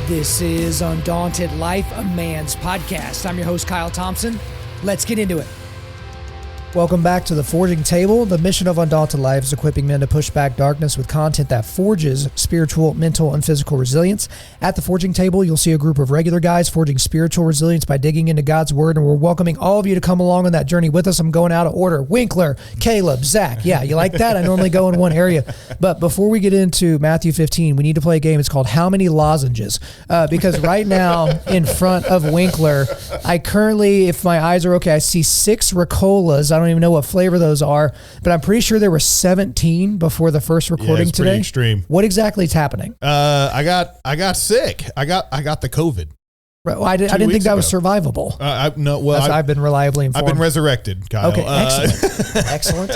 This is Undaunted.Life, a man's podcast. I'm your host, Kyle Thompson. Let's get into it. Welcome back to the Forging Table. The mission of Undaunted.Life is equipping men to push back darkness with content that forges spiritual, mental, and physical resilience. At the Forging Table, you'll see a group of regular guys forging spiritual resilience by digging into God's Word, and we're welcoming all of you to come along on that journey with us. I'm going out of order. Winkler, Caleb, Zach. Yeah, you like that? I normally go in one area. But before we get into Matthew 15, we need to play a game. It's called How Many Lozenges? Because right now, in front of Winkler, I currently, if my eyes are okay, I see 6 Ricolas. I don't even know what flavor those are, but I'm pretty sure there were 17 before the first recording it's today. Pretty extreme. What exactly is happening? I got sick. I got the COVID. Right, well, I didn't think that was survivable. I've been reliably informed. I've been resurrected, Kyle. Okay, excellent. Excellent.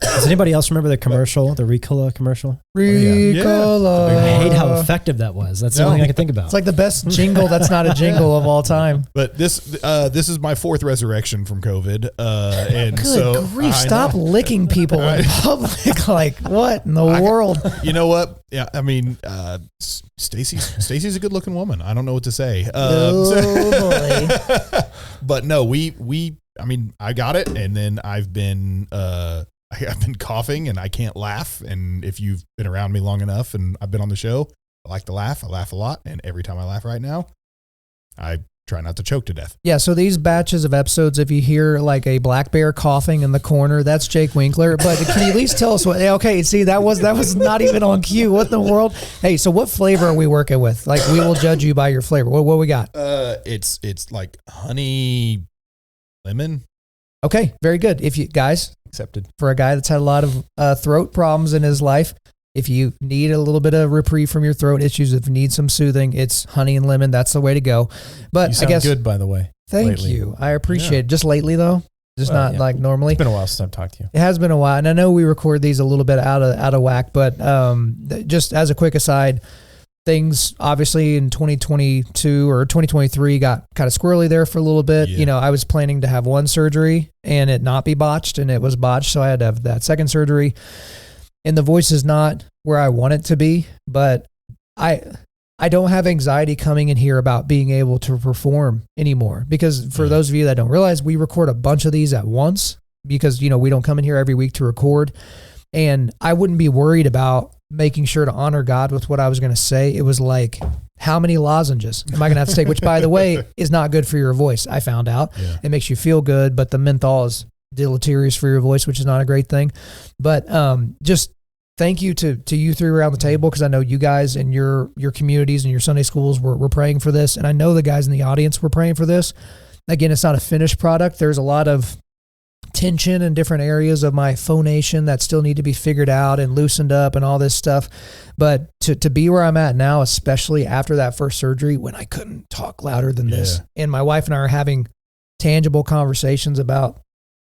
Does anybody else remember the commercial, the Ricola commercial? Ricola. I hate how effective that was. That's the only thing I can think about. It's like the best jingle that's not a jingle of all time. But this is my 4th resurrection from COVID. And Good so grief, stop licking people in public. Like, what in the world? You know what? Yeah, I mean, Stacy's a good looking woman. I don't know what to say. Boy. But no, I mean, I got it, and then I've been coughing, and I can't laugh. And if you've been around me long enough, and I've been on the show, I like to laugh. I laugh a lot, and every time I laugh right now, I try not to choke to death. Yeah, so these batches of episodes, if you hear like a black bear coughing in the corner, that's Jake Winkler. But can you at least tell us what? Okay, see, that was not even on cue. What in the world? Hey, so what flavor are we working with? Like, we will judge you by your flavor. What we got? It's like honey. Lemon. Okay, very good. If you guys Accepted. For a guy that's had a lot of throat problems in his life, if you need a little bit of reprieve from your throat issues, if you need some soothing, it's honey and lemon. That's the way to go. But You sound I guess good, by the way. Thank you. I appreciate it. Just lately though, like normally. It's been a while since I've talked to you. It has been a while, and I know we record these a little bit out of whack. But just as a quick aside. Things obviously in 2022 or 2023 got kind of squirrely there for a little bit. Yeah. You know, I was planning to have one surgery and it not be botched, and it was botched. So I had to have that second surgery, and the voice is not where I want it to be, but I don't have anxiety coming in here about being able to perform anymore, because for those of you that don't realize, we record a bunch of these at once because, you know, we don't come in here every week to record, and I wouldn't be worried about making sure to honor God with what I was going to say. It was like, how many lozenges am I going to have to take? Which, by the way, is not good for your voice. I found out. Yeah. It makes you feel good, but the menthol is deleterious for your voice, which is not a great thing. But just thank you to you 3 around the table, because I know you guys and your communities and your Sunday schools were praying for this, and I know the guys in the audience were praying for this. Again, it's not a finished product. There's a lot of tension in different areas of my phonation that still need to be figured out and loosened up and all this stuff. But to be where I'm at now, especially after that first surgery when I couldn't talk louder than this, and my wife and I are having tangible conversations about,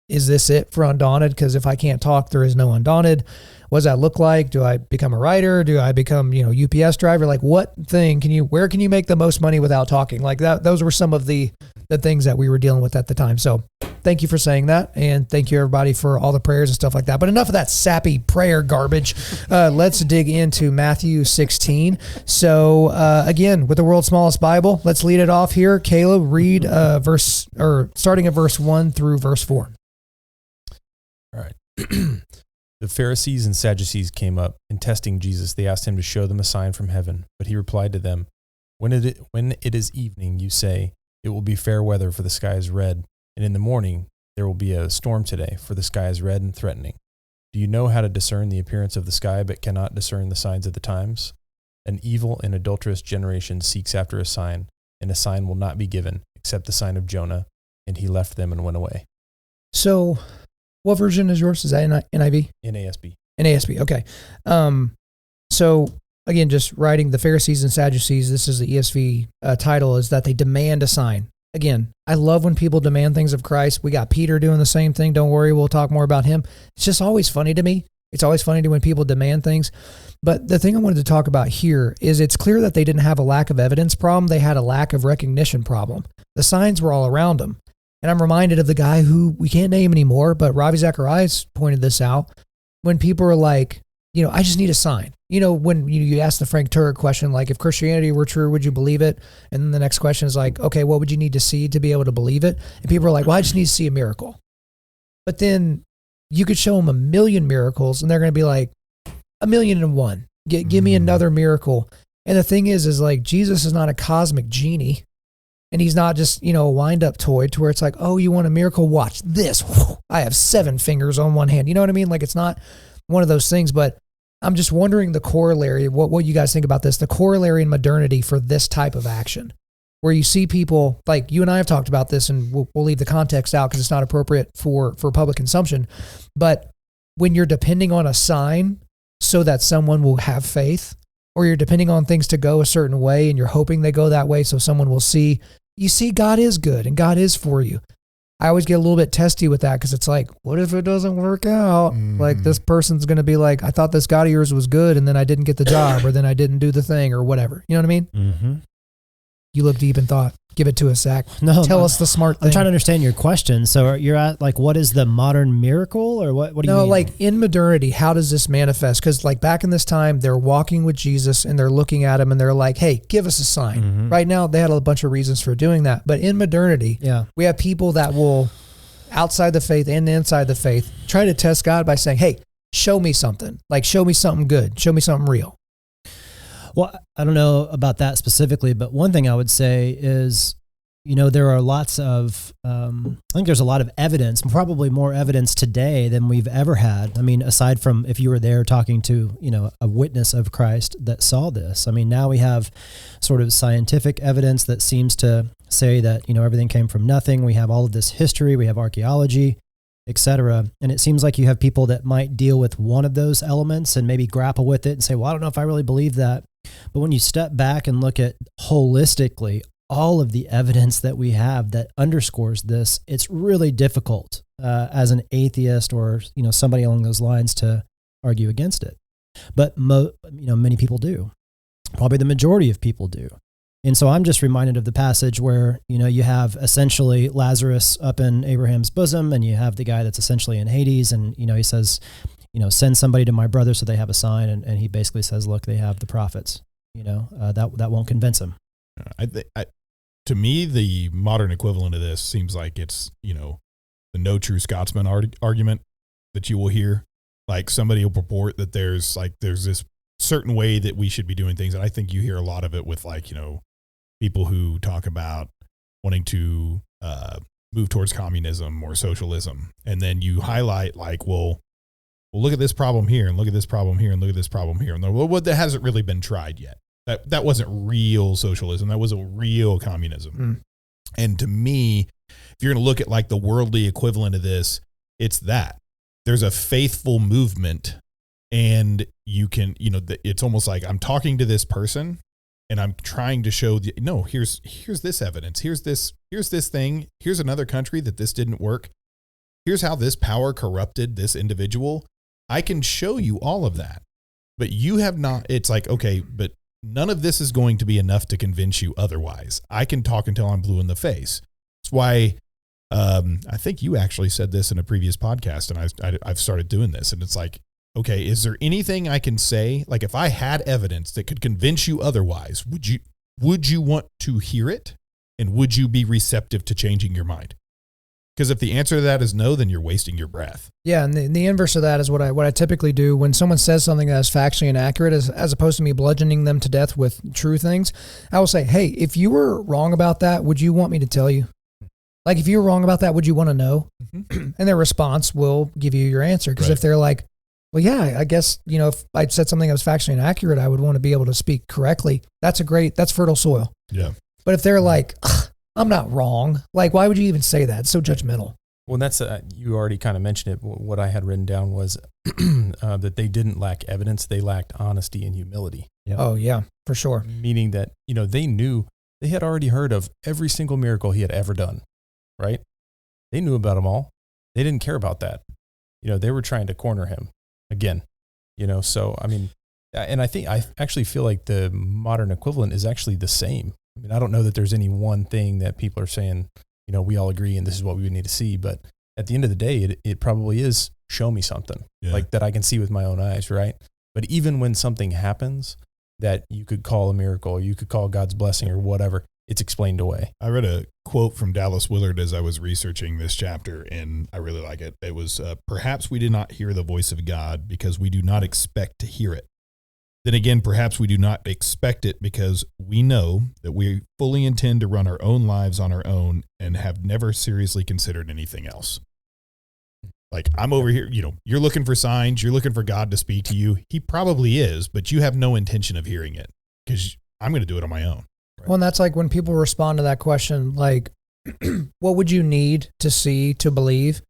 is this it for Undaunted? Because if I can't talk, there is no Undaunted. What does that look like? Do I become a writer? Do I become, UPS driver? Like, where can you make the most money without talking? Like that, those were some of the things that we were dealing with at the time. So thank you for saying that. And thank you everybody for all the prayers and stuff like that. But enough of that sappy prayer garbage. Let's dig into Matthew 16. So again, with the world's smallest Bible, let's lead it off here. Caleb, read starting at verse 1 through verse 4. All right. The Pharisees and Sadducees came up, and testing Jesus, they asked him to show them a sign from heaven. But he replied to them, When it is evening, you say, it will be fair weather, for the sky is red, and in the morning there will be a storm today, for the sky is red and threatening. Do you know how to discern the appearance of the sky, but cannot discern the signs of the times? An evil and adulterous generation seeks after a sign, and a sign will not be given, except the sign of Jonah. And he left them and went away. So what version is yours? Is that NIV? NASB. NASB, okay. So again, just writing the Pharisees and Sadducees, this is the ESV title, is that they demand a sign. Again, I love when people demand things of Christ. We got Peter doing the same thing. Don't worry, we'll talk more about him. It's just always funny to me. It's always funny when people demand things. But the thing I wanted to talk about here is it's clear that they didn't have a lack of evidence problem. They had a lack of recognition problem. The signs were all around them. And I'm reminded of the guy who we can't name anymore, but Ravi Zacharias pointed this out. When people are like, I just need a sign. When you ask the Frank Turek question, like, if Christianity were true, would you believe it? And then the next question is like, okay, what would you need to see to be able to believe it? And people are like, well, I just need to see a miracle. But then you could show them 1,000,000 miracles and they're going to be like, 1,000,001. Give me another miracle. And the thing is like, Jesus is not a cosmic genie. And he's not just, a wind-up toy to where it's like, oh, you want a miracle? Watch this. I have 7 fingers on one hand. You know what I mean? Like, it's not one of those things, but I'm just wondering the corollary, what you guys think about this, the corollary in modernity for this type of action, where you see people, like you and I have talked about this, and we'll leave the context out because it's not appropriate for public consumption. But when you're depending on a sign so that someone will have faith, or you're depending on things to go a certain way and you're hoping they go that way so someone will see, you see God is good and God is for you. I always get a little bit testy with that because it's like, what if it doesn't work out? Like, this person's going to be like, I thought this God of yours was good and then I didn't get the job, or then I didn't do the thing, or whatever. You know what I mean? Mm-hmm. You look deep in thought. Give it to us, Zach. No, Tell us the smart thing. I'm trying to understand your question. So you're at like, what is the modern miracle, or what do you mean? No, like in modernity, how does this manifest? Because like back in this time, they're walking with Jesus and they're looking at him and they're like, hey, give us a sign. Mm-hmm. Right now, they had a bunch of reasons for doing that. But in modernity, we have people that will, outside the faith and inside the faith, try to test God by saying, hey, show me something. Like, show me something good. Show me something real. Well, I don't know about that specifically, but one thing I would say is, there are lots of, I think there's a lot of evidence, probably more evidence today than we've ever had. I mean, aside from if you were there talking to, a witness of Christ that saw this. I mean, now we have sort of scientific evidence that seems to say that, everything came from nothing. We have all of this history, we have archaeology, etc. And it seems like you have people that might deal with one of those elements and maybe grapple with it and say, well, I don't know if I really believe that. But when you step back and look at holistically all of the evidence that we have that underscores this, it's really difficult as an atheist or somebody along those lines to argue against it. But many people do. Probably the majority of people do. And so I'm just reminded of the passage where you have essentially Lazarus up in Abraham's bosom, and you have the guy that's essentially in Hades, and he says, send somebody to my brother so they have a sign, and he basically says, look, they have the prophets. That won't convince him. To me, the modern equivalent of this seems like it's, the no true Scotsman argument that you will hear. Like, somebody will purport that there's this certain way that we should be doing things. And I think you hear a lot of it with people who talk about wanting to move towards communism or socialism. And then you highlight well, look at this problem here and look at this problem here and look at this problem here. And that hasn't really been tried yet. That wasn't real socialism. That wasn't real communism. And to me, if you're going to look at the worldly equivalent of this, it's that there's a faithful movement, and you can, it's almost like I'm talking to this person and I'm trying to show here's this evidence. Here's this thing. Here's another country that this didn't work. Here's how this power corrupted this individual. I can show you all of that, but you have not. It's like, okay, but none of this is going to be enough to convince you otherwise. I can talk until I'm blue in the face. That's why I think you actually said this in a previous podcast, and I've started doing this. And it's like, okay, is there anything I can say? Like, if I had evidence that could convince you otherwise, would you want to hear it? And would you be receptive to changing your mind? Because if the answer to that is no, then you're wasting your breath. Yeah, and the inverse of that is what I typically do when someone says something that is factually inaccurate, as opposed to me bludgeoning them to death with true things. I will say, hey, if you were wrong about that, would you want me to tell you? Like, if you were wrong about that, would you want to know? Mm-hmm. And their response will give you your answer. Because if they're like, well, yeah, I guess, if I said something that was factually inaccurate, I would want to be able to speak correctly. That's fertile soil. Yeah. But if they're like, I'm not wrong. Like, why would you even say that? It's so judgmental. Well, that's you already kind of mentioned it. What I had written down was that they didn't lack evidence; they lacked honesty and humility. Yep. Oh yeah, for sure. Meaning that they had already heard of every single miracle he had ever done, right? They knew about them all. They didn't care about that. They were trying to corner him again. So I mean, and I actually feel like the modern equivalent is actually the same. I mean, I don't know that there's any one thing that people are saying, we all agree and this is what we would need to see. But at the end of the day, it probably is show me something like that I can see with my own eyes, right? But even when something happens that you could call a miracle, you could call God's blessing or whatever, it's explained away. I read a quote from Dallas Willard as I was researching this chapter, and I really like it. It was, perhaps we did not hear the voice of God because we do not expect to hear it. Then again, perhaps we do not expect it because we know that we fully intend to run our own lives on our own and have never seriously considered anything else. Like, I'm over here, you're looking for signs, you're looking for God to speak to you. He probably is, but you have no intention of hearing it because I'm going to do it on my own. Well, and that's like when people respond to that question, like, what would you need to see to believe?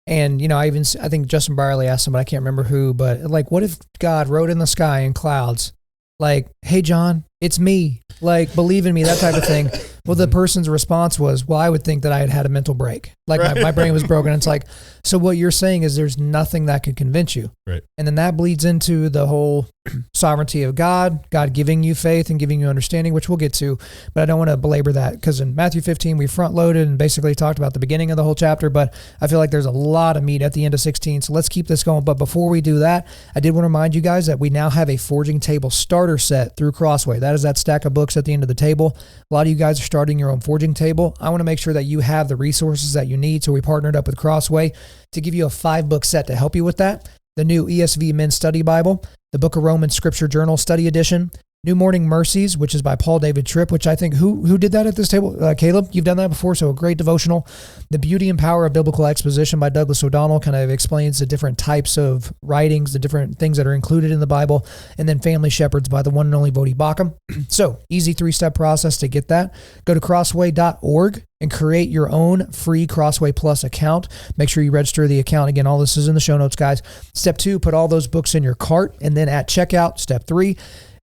And, I think Justin Byerly asked somebody, I can't remember who, but like, what if God wrote in the sky in clouds, like, hey, John, it's me, like, believe in me, that type of thing. Well, the person's response was, well, I would think that I had a mental break. Like my brain was broken. It's like, so what you're saying is there's nothing that could convince you. Right. And then that bleeds into the whole sovereignty of God giving you faith and giving you understanding, which we'll get to, but I don't want to belabor that because in Matthew 15, we front loaded and basically talked about the beginning of the whole chapter, but I feel like there's a lot of meat at the end of 16. So let's keep this going. But before we do that, I did want to remind you guys that we now have a forging table starter set through Crossway. That is that stack of books at the end of the table. A lot of you guys are starting your own forging table. I want to make sure that you have the resources that you need. So we partnered up with Crossway to give you a 5-book set to help you with that. The new ESV Men's Study Bible, the Book of Romans Scripture Journal Study Edition, New Morning Mercies, which is by Paul David Tripp, which I think, who did that at this table? Caleb, you've done that before, so a great devotional. The Beauty and Power of Biblical Exposition by Douglas O'Donnell kind of explains the different types of writings, the different things that are included in the Bible. And then Family Shepherds by the one and only Bodhi Bacham. So, easy 3-step process to get that. Go to crossway.org and create your own free Crossway Plus account. Make sure you register the account. Again, all this is in the show notes, guys. Step 2, put all those books in your cart. And then at checkout, step 3,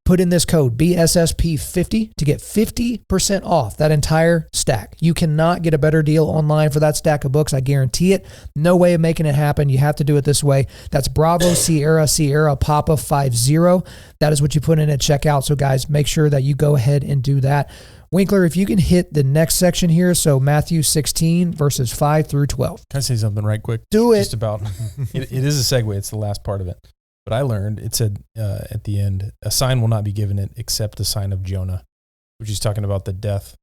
put in this code BSSP50 to get 50% off that entire stack. You cannot get a better deal online for that stack of books. I guarantee it. No way of making it happen. You have to do it this way. That's Bravo Sierra Papa 50. That is what you put in at checkout. So guys, make sure that you go ahead and do that. Winkler, if you can hit the next section here, so Matthew 16, verses 5 through 12. Can I say something right quick? Do it. Just about, it is a segue. It's the last part of it. But I learned, it said at the end, a sign will not be given it except the sign of Jonah, which is talking about the death,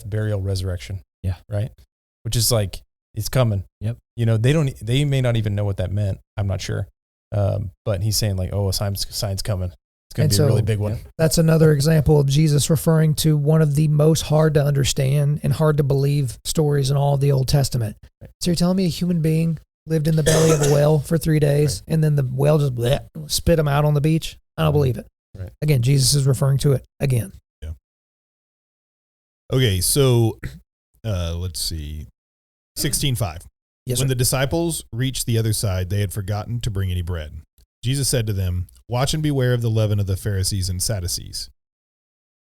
burial, resurrection. Yeah. Right? Which is like, it's coming. Yep. They may not even know what that meant. I'm not sure. But he's saying like, a sign's coming. It's going to be a really big one. That's another example of Jesus referring to one of the most hard to understand and hard to believe stories in all of the Old Testament. Right. So you're telling me a human being lived in the belly of a whale for 3 days, and then the whale just spit him out on the beach? I don't believe it. Right. Again, Jesus is referring to it again. Yeah. Okay, so let's see. 16:5. Yes, when sir. the disciples reached the other side, they had forgotten to bring any bread. Jesus said to them, "Watch and beware of the leaven of the Pharisees and Sadducees."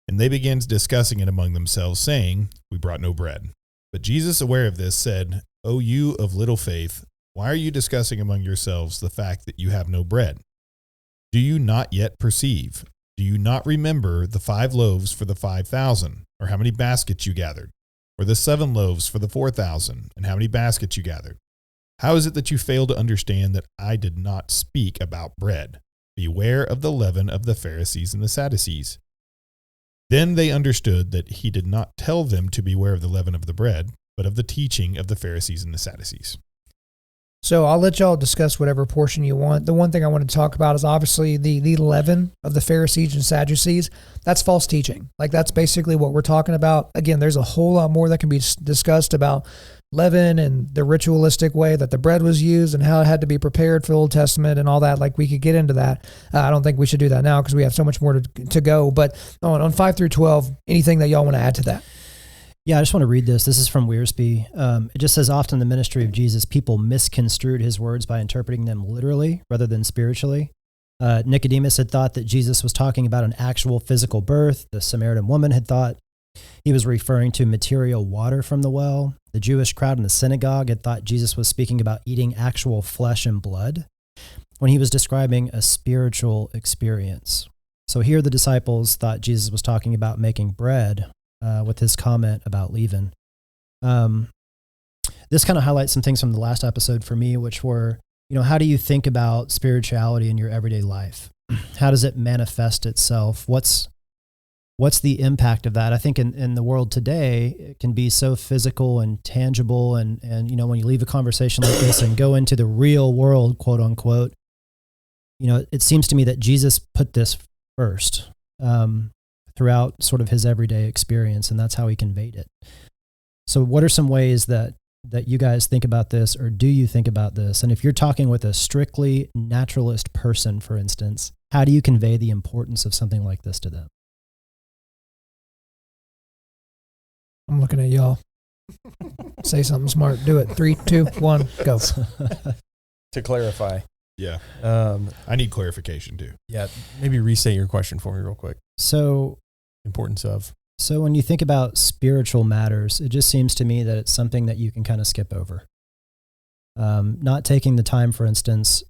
And they began discussing it among themselves, saying, "We brought no bread." But Jesus, aware of this, said, "O you of little faith, why are you discussing among yourselves the fact that you have no bread? Do you not yet perceive? Do you not remember the 5 loaves for the 5,000, or how many baskets you gathered? Or the 7 loaves for the 4,000, and how many baskets you gathered? How is it that you fail to understand that I did not speak about bread? Beware of the leaven of the Pharisees and the Sadducees." Then they understood that he did not tell them to beware of the leaven of the bread, but of the teaching of the Pharisees and the Sadducees. So I'll let y'all discuss whatever portion you want. The one thing I want to talk about is obviously the leaven of the Pharisees and Sadducees. That's false teaching. Like, that's basically what we're talking about. Again, there's a whole lot more that can be discussed about leaven and the ritualistic way that the bread was used and how it had to be prepared for the Old Testament and all that. Like, we could get into that. I don't think we should do that now because we have so much more to go. But on 5 through 12, anything that y'all want to add to that? Yeah, I just want to read this. This is from Wiersbe. It just says, often in the ministry of Jesus, people misconstrued his words by interpreting them literally rather than spiritually. Nicodemus had thought that Jesus was talking about an actual physical birth. The Samaritan woman had thought he was referring to material water from the well. The Jewish crowd in the synagogue had thought Jesus was speaking about eating actual flesh and blood when he was describing a spiritual experience. So here the disciples thought Jesus was talking about making bread with his comment about leaven. This kind of highlights some things from the last episode for me, which were how do you think about spirituality in your everyday life? How does it manifest itself? What's the impact of that? I think in the world today, it can be so physical and tangible. And when you leave a conversation like this and go into the real world, quote unquote, it seems to me that Jesus put this first throughout sort of his everyday experience, and that's how he conveyed it. So what are some ways that you guys think about this, or do you think about this? And if you're talking with a strictly naturalist person, for instance, how do you convey the importance of something like this to them? I'm looking at y'all. Say something smart. Do it. 3, 2, 1, go. To clarify. Yeah. I need clarification too. Yeah. Maybe restate your question for me real quick. So importance of. So when you think about spiritual matters, it just seems to me that it's something that you can kind of skip over. Not taking the time, for instance,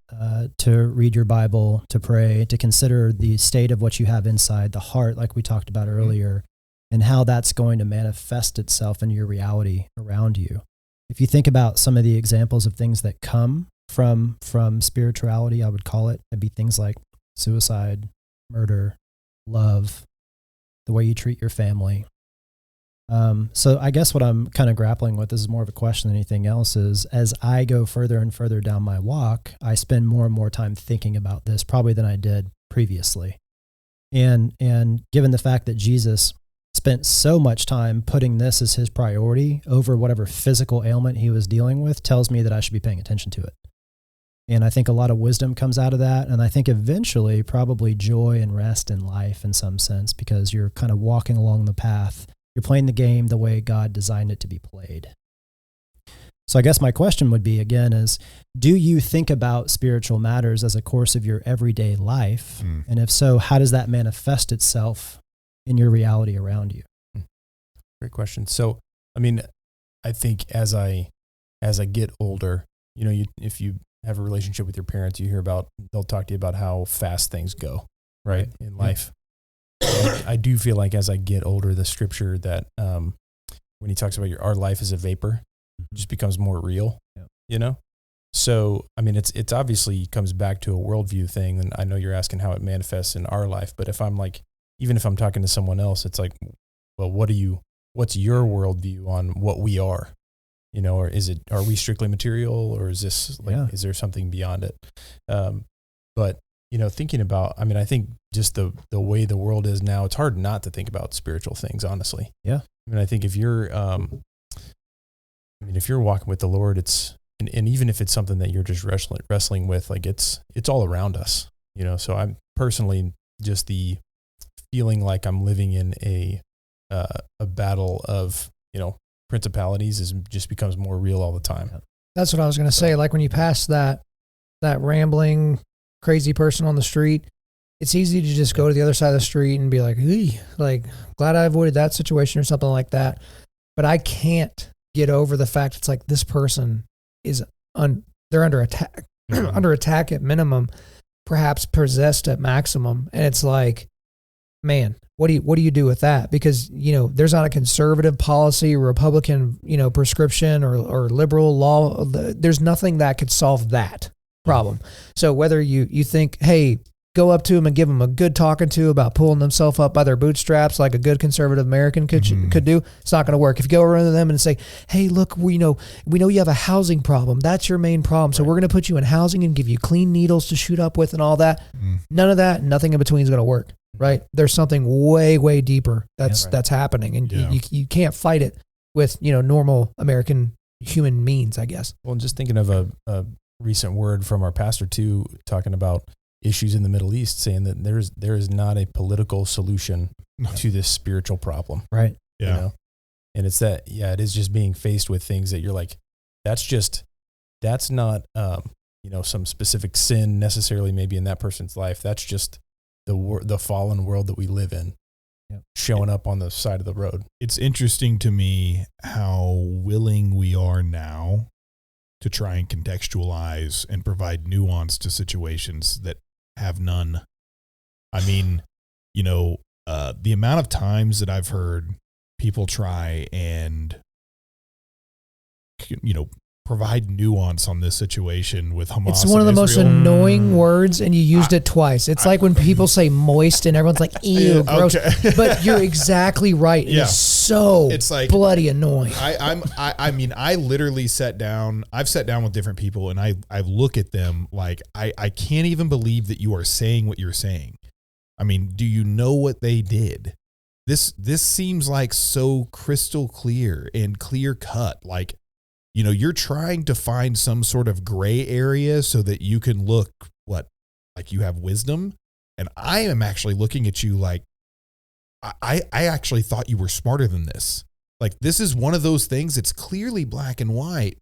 to read your Bible, to pray, to consider the state of what you have inside the heart, like we talked about earlier, and how that's going to manifest itself in your reality around you. If you think about some of the examples of things that come from spirituality, I would call it, it'd be things like suicide, murder, love, the way you treat your family. So I guess what I'm kind of grappling with, this is more of a question than anything else, is as I go further and further down my walk, I spend more and more time thinking about this probably than I did previously. And given the fact that Jesus spent so much time putting this as his priority over whatever physical ailment he was dealing with, tells me that I should be paying attention to it. And I think a lot of wisdom comes out of that. And I think eventually probably joy and rest in life in some sense, because you're kind of walking along the path. You're playing the game the way God designed it to be played. So I guess my question would be, again, is do you think about spiritual matters as a course of your everyday life? And if so, how does that manifest itself in your reality around you? Great question. So, I mean, I think as I get older, if you have a relationship with your parents, they'll talk to you about how fast things go, right, in life. I do feel like as I get older, the scripture that when he talks about our life is a vapor, just becomes more real, So, I mean, it's obviously comes back to a worldview thing. And I know you're asking how it manifests in our life, but even if I'm talking to someone else, it's like, well, what's your worldview on what we are? Or are we strictly material, or is this is there something beyond it? But, thinking about, I think just the way the world is now, it's hard not to think about spiritual things, honestly. Yeah. I think if you're, if you're walking with the Lord, and even if it's something that you're just wrestling with, like it's all around us, so I'm personally just the feeling like I'm living in a battle of, principalities just becomes more real all the time. That's what I was going to say. Like when you pass that rambling, crazy person on the street, it's easy to just go to the other side of the street and be like, hey, glad I avoided that situation or something like that. But I can't get over the fact it's like this person is they're under attack, under attack at minimum, perhaps possessed at maximum. And it's like, man, what do you do with that? Because, there's not a conservative policy, Republican, prescription or liberal law. There's nothing that could solve that problem. So whether you think, hey, go up to them and give them a good talking to about pulling themselves up by their bootstraps like a good conservative American could do, it's not going to work. If you go around to them and say, hey, look, we know you have a housing problem. That's your main problem. So we're going to put you in housing and give you clean needles to shoot up with and all that. None of that, nothing in between is going to work. Right. There's something way, way deeper that's happening, and you can't fight it with, normal American human means, I guess. Well, just thinking of a recent word from our pastor too, talking about issues in the Middle East, saying that there is not a political solution to this spiritual problem. Right. Yeah. And it's that, it is just being faced with things that you're like, that's not, some specific sin necessarily maybe in that person's life. That's just the fallen world that we live in, showing up on the side of the road. It's interesting to me how willing we are now to try and contextualize and provide nuance to situations that have none. The amount of times that I've heard people try and, provide nuance on this situation with Hamas. It's one of the most annoying words, and you used it twice. It's like when people say moist, and everyone's like, "Ew, gross." Okay. But you're exactly right. Yeah. It's so bloody annoying. I mean, I literally sat down. I've sat down with different people, and I look at them like I can't even believe that you are saying what you're saying. I mean, do you know what they did? This seems like so crystal clear and clear cut. Like, you know, you're trying to find some sort of gray area so that you can look like you have wisdom. And I am actually looking at you like, I actually thought you were smarter than this. Like, this is one of those things. It's clearly black and white.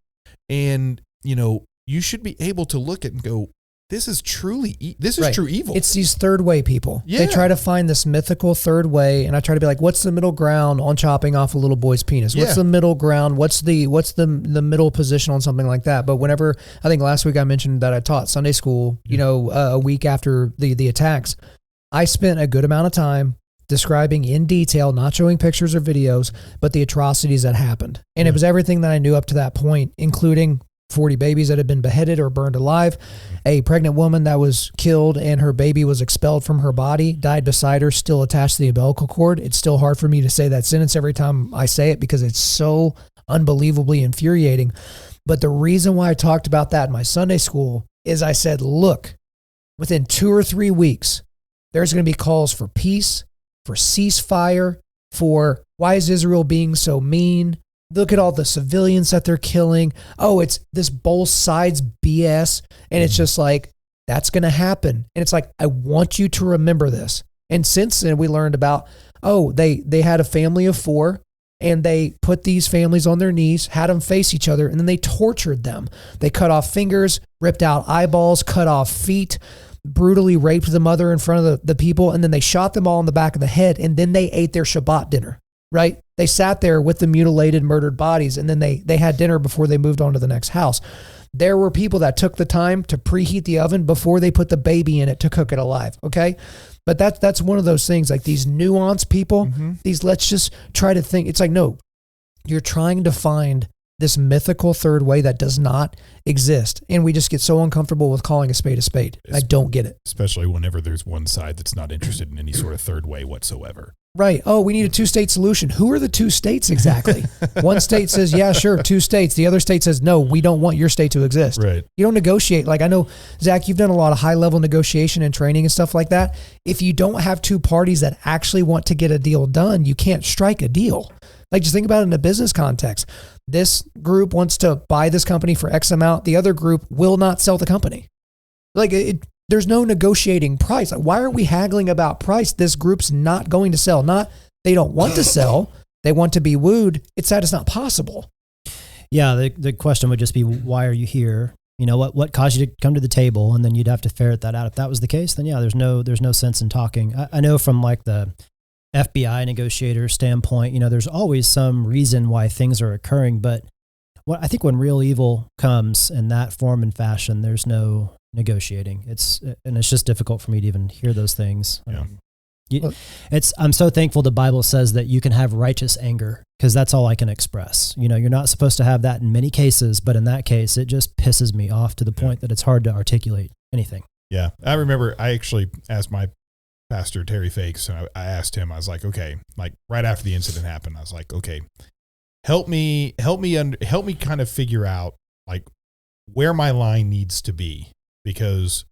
And, you know, you should be able to look at it and go, this is truly, this is true evil. It's these third way people. Yeah. They try to find this mythical third way. And I try to be like, what's the middle ground on chopping off a little boy's penis? What's the middle ground? What's the middle position on something like that? But whenever, I think last week I mentioned that I taught Sunday school, you know, a week after the attacks, I spent a good amount of time describing in detail, not showing pictures or videos, but the atrocities that happened. And it was everything that I knew up to that point, including 40 babies that had been beheaded or burned alive, a pregnant woman that was killed and her baby was expelled from her body, died beside her, still attached to the umbilical cord. It's still hard for me to say that sentence every time I say it because it's so unbelievably infuriating. But the reason why I talked about that in my Sunday school is I said, look, within 2 or 3 weeks, there's going to be calls for peace, for ceasefire, for why is Israel being so mean? Look at all the civilians that they're killing. Oh, it's this both sides BS. And it's just like, that's going to happen. And it's like, I want you to remember this. And since then we learned about, they had a family of 4 and they put these families on their knees, had them face each other, and then they tortured them. They cut off fingers, ripped out eyeballs, cut off feet, brutally raped the mother in front of the people. And then they shot them all in the back of the head. And then they ate their Shabbat dinner, right? They sat there with the mutilated, murdered bodies, and then they had dinner before they moved on to the next house. There were people that took the time to preheat the oven before they put the baby in it to cook it alive, okay? But that's one of those things, like these nuanced people, these let's just try to think. It's like, no, you're trying to find this mythical third way that does not exist. And we just get so uncomfortable with calling a spade a spade. I don't get it. Especially whenever there's one side that's not interested in any sort of third way whatsoever. Right. Oh, we need a 2-state solution. Who are the 2 states exactly? One state says, yeah, sure, 2 states. The other state says, no, we don't want your state to exist. Right. You don't negotiate. Like I know, Zach, you've done a lot of high-level negotiation and training and stuff like that. If you don't have 2 parties that actually want to get a deal done, you can't strike a deal. Like just think about it in a business context. This group wants to buy this company for X amount. The other group will not sell the company. Like there's no negotiating price. Like, why are we haggling about price? This group's not going to sell. Not they don't want to sell. They want to be wooed. It's that it's not possible. Yeah, the question would just be, why are you here? You know, what caused you to come to the table? And then you'd have to ferret that out. If that was the case, then yeah, there's no sense in talking. I know from like the FBI negotiator standpoint, you know, there's always some reason why things are occurring. But I think when real evil comes in that form and fashion, there's no negotiating. It's just difficult for me to even hear those things. Yeah. I'm so thankful the Bible says that you can have righteous anger because that's all I can express. You know, you're not supposed to have that in many cases, but in that case, it just pisses me off to the point that it's hard to articulate anything. Yeah. I remember I actually asked my pastor, Terry Fakes, and I asked him, I was like, okay, like right after the incident happened, I was like, okay, help me kind of figure out like where my line needs to be, because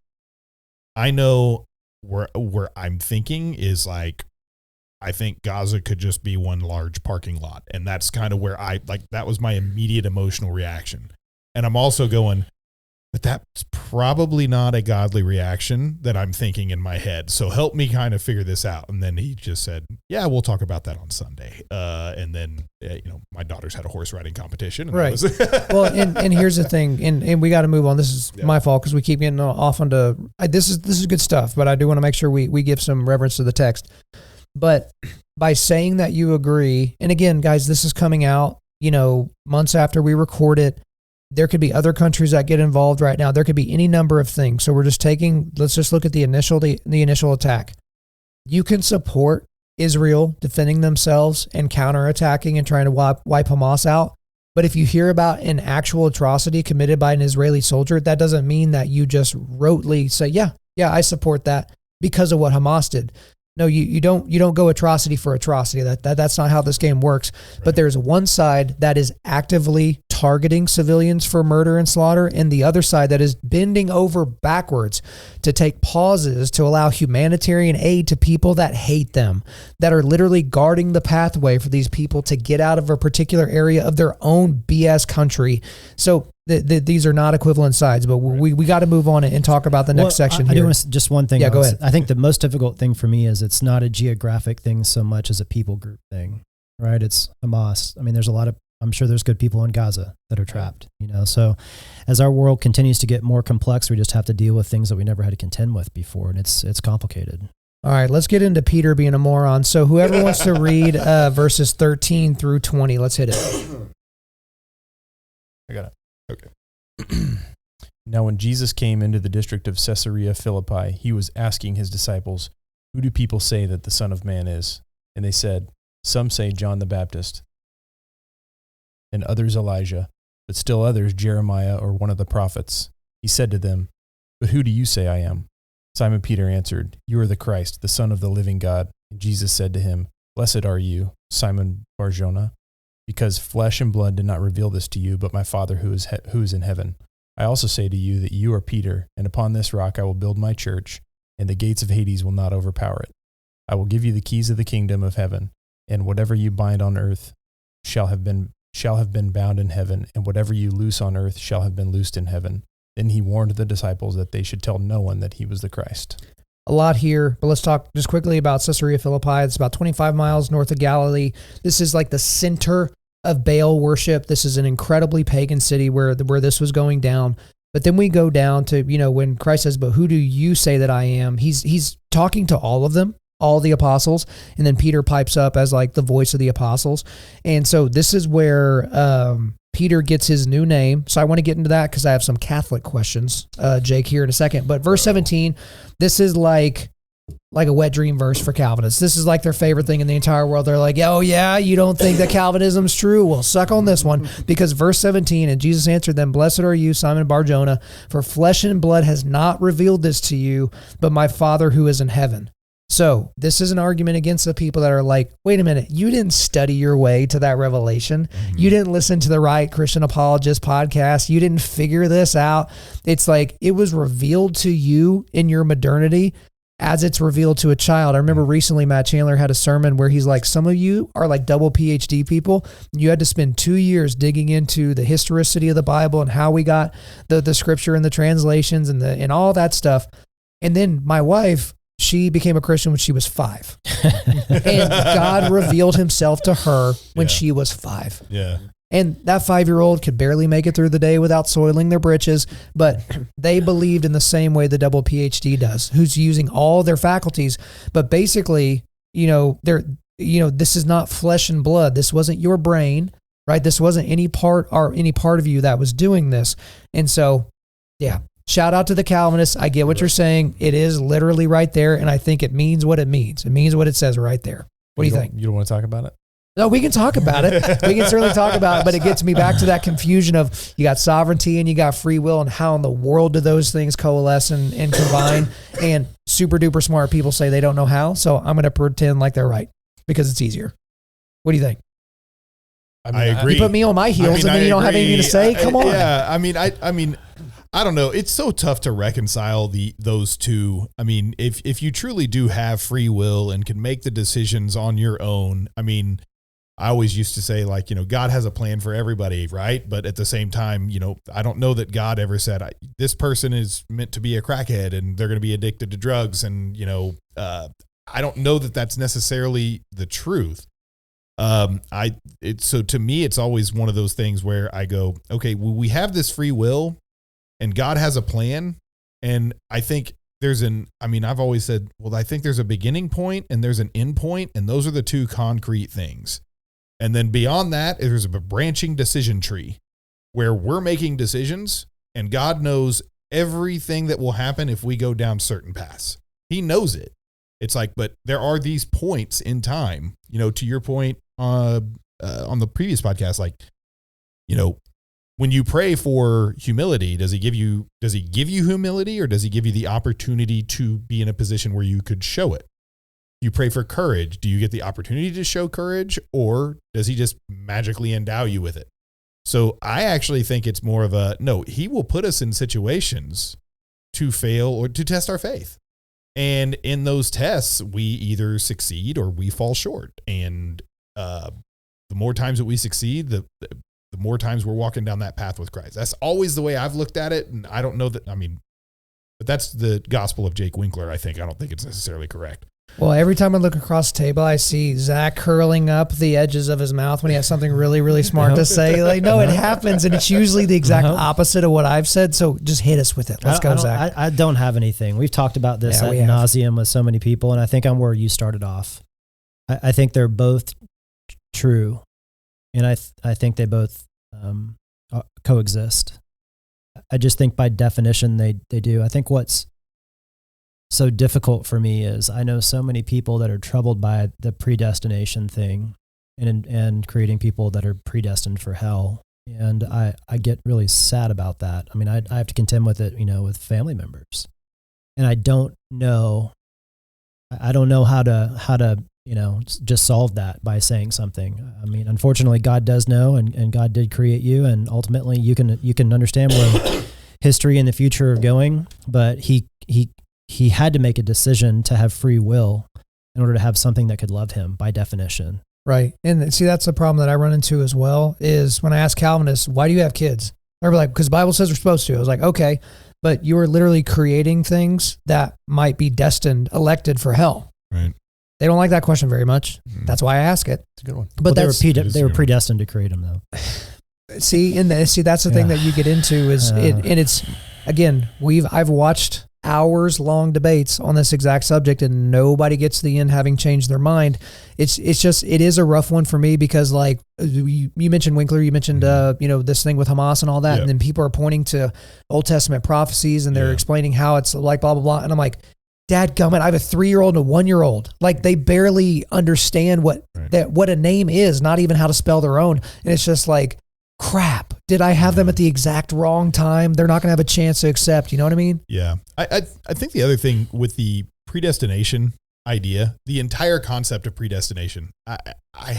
I know where I'm thinking is like, I think Gaza could just be one large parking lot. And that's kind of where that was my immediate emotional reaction. And I'm also going, but that's probably not a godly reaction that I'm thinking in my head. So help me kind of figure this out. And then he just said, yeah, we'll talk about that on Sunday. And then, my daughter's had a horse riding competition. And right. Well, and here's the thing, and we got to move on. This is my fault because we keep getting off onto, this is good stuff, but I do want to make sure we give some reverence to the text. But by saying that you agree, and again, guys, this is coming out, months after we record it. There could be other countries that get involved right now. There could be any number of things. So let's just look at the initial attack. You can support Israel defending themselves and counterattacking and trying to wipe Hamas out. But if you hear about an actual atrocity committed by an Israeli soldier, that doesn't mean that you just rotely say, yeah, I support that because of what Hamas did. No, you don't go atrocity for atrocity. That's not how this game works. Right. But there's one side that is actively targeting civilians for murder and slaughter, and the other side that is bending over backwards to take pauses to allow humanitarian aid to people that hate them, that are literally guarding the pathway for these people to get out of a particular area of their own BS country. So these are not equivalent sides, but we got to move on and talk about the next section I here. do want to, just one thing. Yeah, go ahead. I think the most difficult thing for me is it's not a geographic thing so much as a people group thing, right? It's Hamas. I mean, I'm sure there's good people in Gaza that are trapped, so as our world continues to get more complex, we just have to deal with things that we never had to contend with before. And it's complicated. All right, let's get into Peter being a moron. So whoever wants to read verses 13 through 20, let's hit it. I got it. Okay. Now, when Jesus came into the district of Caesarea Philippi, he was asking his disciples, "Who do people say that the Son of Man is?" And they said, "Some say John the Baptist, and others Elijah, but still others Jeremiah or one of the prophets." He said to them, "But who do you say I am?" Simon Peter answered, "You are the Christ, the Son of the living God." And Jesus said to him, "Blessed are you, Simon Bar-Jonah, because flesh and blood did not reveal this to you, but my Father who is in heaven. I also say to you that you are Peter, and upon this rock I will build my church, and the gates of Hades will not overpower it. I will give you the keys of the kingdom of heaven, and whatever you bind on earth shall have been bound in heaven, and whatever you loose on earth shall have been loosed in heaven." Then he warned the disciples that they should tell no one that he was the Christ. A lot here, but let's talk just quickly about Caesarea Philippi. It's about 25 miles north of Galilee. This is like the center of Baal worship. This is an incredibly pagan city where this was going down. But then we go down to, when Christ says, "But who do you say that I am?" He's talking to all of them, all the apostles. And then Peter pipes up as like the voice of the apostles. And so this is where Peter gets his new name. So I want to get into that because I have some Catholic questions, Jake, here in a second. But verse 17, this is like a wet dream verse for Calvinists. This is like their favorite thing in the entire world. They're like, "Oh yeah, you don't think that Calvinism's true? Well, suck on this one." Because verse 17, "And Jesus answered them, 'Blessed are you, Simon Bar-Jonah, for flesh and blood has not revealed this to you, but my Father who is in heaven.'" So this is an argument against the people that are like, wait a minute, you didn't study your way to that revelation. Mm-hmm. You didn't listen to the right Christian Apologist podcast. You didn't figure this out. It's like it was revealed to you in your modernity as it's revealed to a child. I remember recently Matt Chandler had a sermon where he's like, some of you are like double PhD people. You had to spend 2 years digging into the historicity of the Bible and how we got the scripture and the translations and all that stuff. And then my wife, she became a Christian when she was 5. And God revealed himself to her when she was 5. Yeah. And that 5-year-old could barely make it through the day without soiling their britches, but they believed in the same way the double PhD does, who's using all their faculties. But basically, this is not flesh and blood. This wasn't your brain, right? This wasn't any part of you that was doing this. And so, yeah. Shout out to the Calvinists. I get what you're saying. It is literally right there, and I think it means what it means. It means what it says right there. What do you think? You don't want to talk about it? No, we can talk about it. We can certainly talk about it, but it gets me back to that confusion of you got sovereignty and you got free will, and how in the world do those things coalesce and combine? And super duper smart people say they don't know how, so I'm going to pretend like they're right because it's easier. What do you think? I agree. You put me on my heels and then you don't have anything to say? Come on. Yeah, I mean, I don't know. It's so tough to reconcile those two. I mean, if you truly do have free will and can make the decisions on your own, I mean, I always used to say, like, God has a plan for everybody, right? But at the same time, I don't know that God ever said, this person is meant to be a crackhead and they're going to be addicted to drugs. And, I don't know that that's necessarily the truth. So to me, it's always one of those things where I go, okay, well, we have this free will and God has a plan. And I think I've always said, well, I think there's a beginning point and there's an end point, and those are the two concrete things. And then beyond that, there's a branching decision tree where we're making decisions and God knows everything that will happen if we go down certain paths. He knows it. It's like, but there are these points in time, to your point, on the previous podcast, like when you pray for humility, does he give you humility, or does he give you the opportunity to be in a position where you could show it? You pray for courage. Do you get the opportunity to show courage, or does he just magically endow you with it? So I actually think it's more of no, he will put us in situations to fail or to test our faith. And in those tests, we either succeed or we fall short. And the more times that we succeed, the more times we're walking down that path with Christ. That's always the way I've looked at it. And I don't know that, but that's the gospel of Jake Winkler, I think. I don't think it's necessarily correct. Well, every time I look across the table, I see Zach curling up the edges of his mouth when he has something really, really smart to say. Like, no, it happens, and it's usually the exact opposite of what I've said. So just hit us with it. Let's go, Zach. I don't have anything. We've talked about this ad nauseum with so many people, and I think I'm where you started off. I think they're both true, and I think they both coexist. I just think by definition they do. I think what's so difficult for me is I know so many people that are troubled by the predestination thing and creating people that are predestined for hell. And I get really sad about that. I mean, I have to contend with it, with family members. And I don't know how to, just solve that by saying something. I mean, unfortunately, God does know, and God did create you, and ultimately you can understand where history and the future are going, but he had to make a decision to have free will in order to have something that could love him by definition. Right. And see, that's the problem that I run into as well, is when I ask Calvinists, why do you have kids? They're like, because the Bible says we're supposed to. I was like, okay, but you are literally creating things that might be elected for hell. Right. They don't like that question very much. That's why I ask it. It's a good one. But they were predestined to create them, though. See, that's the thing that you get into is and it's, again, I've watched hours-long debates on this exact subject, and nobody gets to the end having changed their mind. It is a rough one for me because, like, you mentioned Winkler, you mentioned this thing with Hamas and all that, and then people are pointing to Old Testament prophecies and they're explaining how it's like blah blah blah, and I'm like, dadgummit, I have a 3-year-old and a 1-year-old. Like, they barely understand what a name is, not even how to spell their own, and it's just like, crap, did I have them at the exact wrong time? They're not going to have a chance to accept. You know what I mean? Yeah. I think the other thing with the predestination idea, the entire concept of predestination, I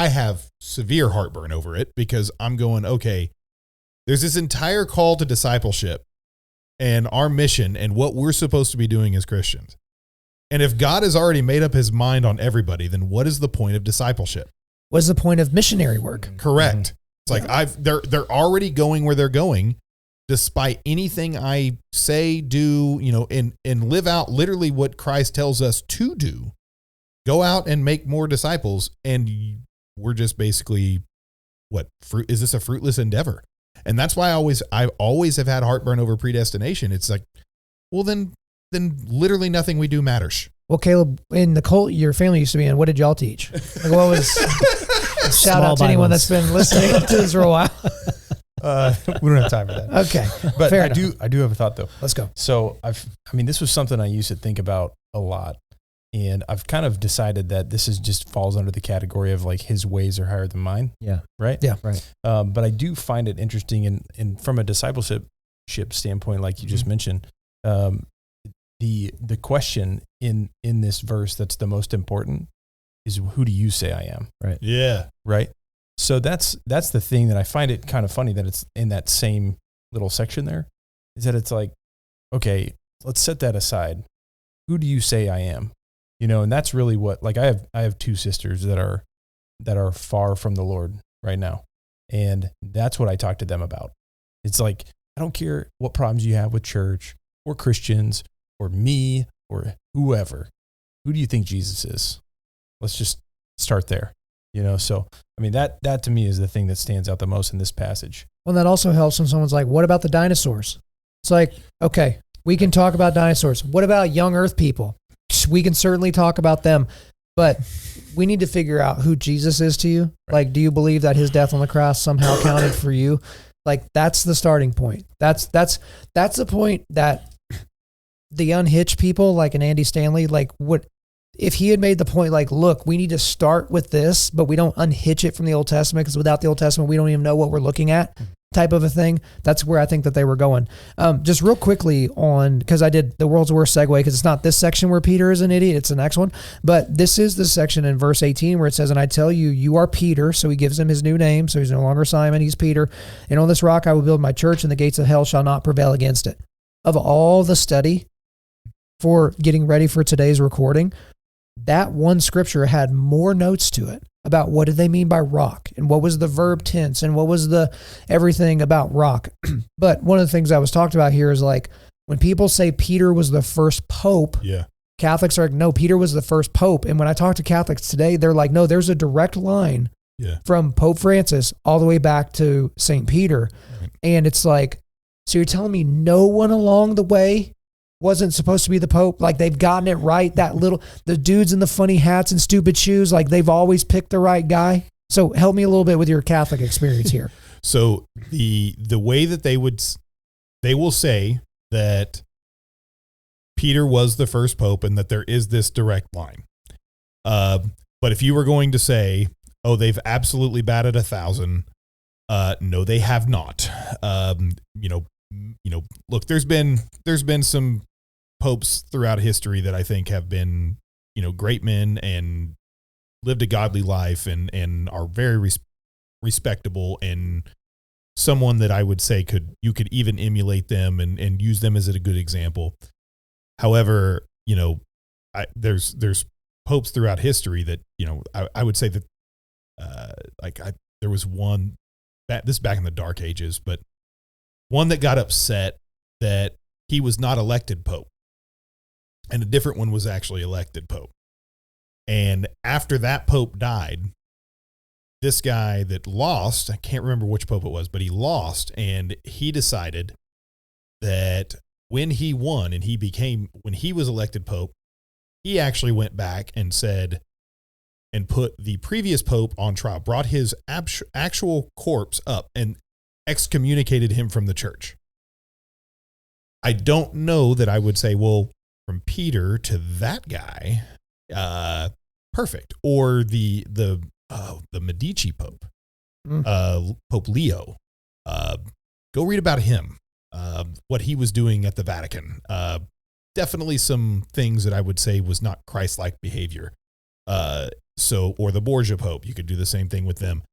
have severe heartburn over it, because I'm going, okay, there's this entire call to discipleship and our mission and what we're supposed to be doing as Christians. And if God has already made up his mind on everybody, then what is the point of discipleship? What's the point of missionary work? Correct. Mm-hmm. It's like they're already going where they're going, despite anything I say, do, and live out literally what Christ tells us to do. Go out and make more disciples, and we're just basically is this a fruitless endeavor? And that's why I always have had heartburn over predestination. It's like, well, then literally nothing we do matters. Well, Caleb, in the cult your family used to be in, what did y'all teach? Like, what was? Shout out to anyone that's been listening to this for a while. We don't have time for that. Okay, but I do have a thought though. Let's go. So this was something I used to think about a lot, and I've kind of decided that this just falls under the category of like his ways are higher than mine. Yeah. Right. Yeah. Right. But I do find it interesting, and from a discipleship standpoint, like you just mentioned, the question in this verse that's the most important is, who do you say I am? Right. Yeah. Right. So that's the thing that I find it kind of funny that it's in that same little section there, is that it's like, okay, let's set that aside. Who do you say I am? And that's really what, like, I have 2 sisters that are far from the Lord right now. And that's what I talk to them about. It's like, I don't care what problems you have with church or Christians or me or whoever. Who do you think Jesus is? Let's just start there. So, that to me is the thing that stands out the most in this passage. Well, that also helps when someone's like, what about the dinosaurs? It's like, okay, we can talk about dinosaurs. What about young earth people? We can certainly talk about them, but we need to figure out who Jesus is to you. Right. Like, do you believe that his death on the cross somehow counted for you? Like, that's the starting point. That's the point that the unhitched people, like an Andy Stanley, like, what if he had made the point like, look, we need to start with this, but we don't unhitch it from the Old Testament, because without the Old Testament, we don't even know what we're looking at, type of a thing. That's where I think that they were going. Just real quickly on, because I did the world's worst segue, because it's not this section where Peter is an idiot, it's the next one. But this is the section in verse 18 where it says, and I tell you, you are Peter. So he gives him his new name. So he's no longer Simon, he's Peter. And on this rock I will build my church, and the gates of hell shall not prevail against it. Of all the study for getting ready for today's recording, that one scripture had more notes to it about what did they mean by rock, and what was the verb tense, and what was the everything about rock. But one of the things I was talked about here is like, when people say Peter was the first pope, Catholics are like, no, Peter was the first pope. And when I talk to Catholics today, they're like, no, there's a direct line from Pope Francis all the way back to St. Peter. Right. And it's like, so you're telling me no one along the way wasn't supposed to be the Pope? Like, they've gotten it right. The dudes in the funny hats and stupid shoes, like they've always picked the right guy. So help me a little bit with your Catholic experience here. So the way that they will say that Peter was the first Pope and that there is this direct line. But if you were going to say, oh, they've absolutely batted 1,000, no, they have not. Look, there's been some popes throughout history that I think have been, great men and lived a godly life and are very respectable, and someone that I would say you could even emulate them and use them as a good example. However, there's popes throughout history that, I would say that, there was one this is back in the Dark Ages, but one that got upset that he was not elected Pope, and a different one was actually elected Pope. And after that Pope died, this guy that lost, I can't remember which Pope it was, but he lost, and he decided that when he won and when he was elected Pope, he actually went back and said, and put the previous Pope on trial, brought his actual corpse up and excommunicated him from the church. I don't know that I would say, well, from Peter to that guy, perfect. Or the Medici Pope, Pope Leo. Go read about him, what he was doing at the Vatican. Definitely some things that I would say was not Christ-like behavior. Or the Borgia Pope, you could do the same thing with them.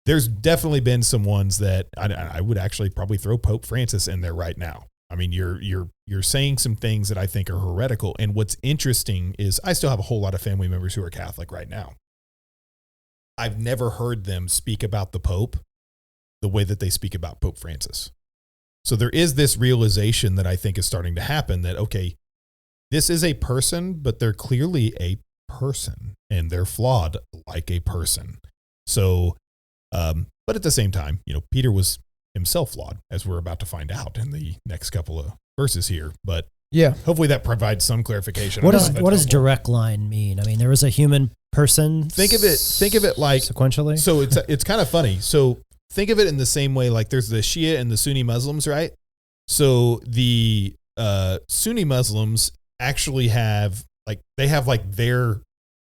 There's definitely been some ones that I would actually probably throw Pope Francis in there right now. I mean, you're saying some things that I think are heretical. And what's interesting is I still have a whole lot of family members who are Catholic right now. I've never heard them speak about the Pope the way that they speak about Pope Francis. So there is this realization that I think is starting to happen that, okay, this is a person, but they're clearly a person and they're flawed like a person. So, but at the same time, Peter was himself flawed, as we're about to find out in the next couple of verses here. But yeah, hopefully that provides some clarification. What does direct line mean? I mean, there was a human person. Think of it like sequentially. So it's kind of funny. So think of it in the same way, like there's the Shia and the Sunni Muslims, right? So the Sunni Muslims actually have their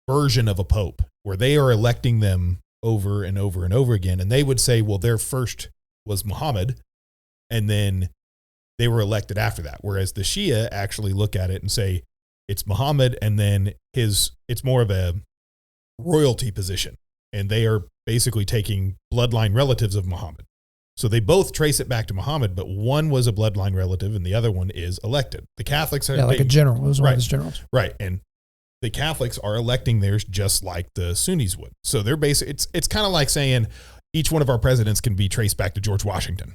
version of a pope where they are electing them over and over and over again. And they would say, well, their first was Muhammad, and then they were elected after that. Whereas the Shia actually look at it and say it's Muhammad, and then it's more of a royalty position. And they are basically taking bloodline relatives of Muhammad. So they both trace it back to Muhammad, but one was a bloodline relative and the other one is elected. The Catholics are like a general. It was one of his generals. Right. And the Catholics are electing theirs just like the Sunnis would. So they're basically, it's kind of like saying each one of our presidents can be traced back to George Washington.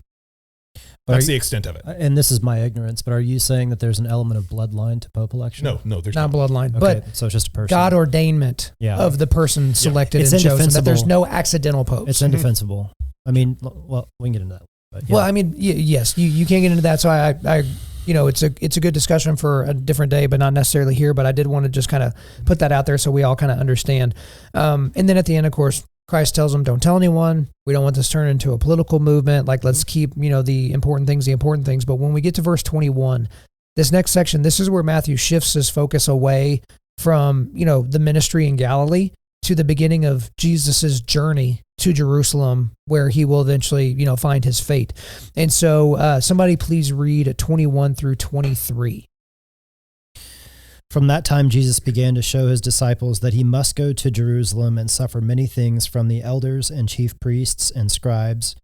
That's the extent of it. And this is my ignorance, but are you saying that there's an element of bloodline to Pope election? No, there's not bloodline, okay, but so it's just a person. God ordainment of the person selected and chosen. That there's no accidental popes. It's indefensible. I mean, well, we can get into that. But Well, I mean, yes, you can't get into that. So I it's a good discussion for a different day, but not necessarily here. But I did want to just kind of put that out there so we all kind of understand. And then at the end, of course, Christ tells them, don't tell anyone. We don't want this to turn into a political movement. Like, let's keep, the important things. But when we get to verse 21, this next section, this is where Matthew shifts his focus away from, the ministry in Galilee to the beginning of Jesus's journey to Jerusalem, where he will eventually, find his fate. And so somebody please read 21 through 23. From that time, Jesus began to show his disciples that he must go to Jerusalem and suffer many things from the elders and chief priests and scribes,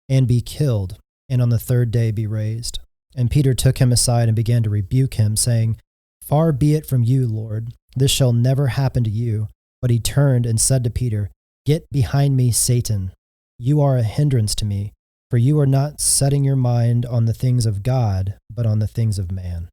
and be killed, and on the third day be raised. And Peter took him aside and began to rebuke him, saying, "Far be it from you, Lord, this shall never happen to you." But he turned and said to Peter, "Get behind me, Satan. You are a hindrance to me, for you are not setting your mind on the things of God, but on the things of man."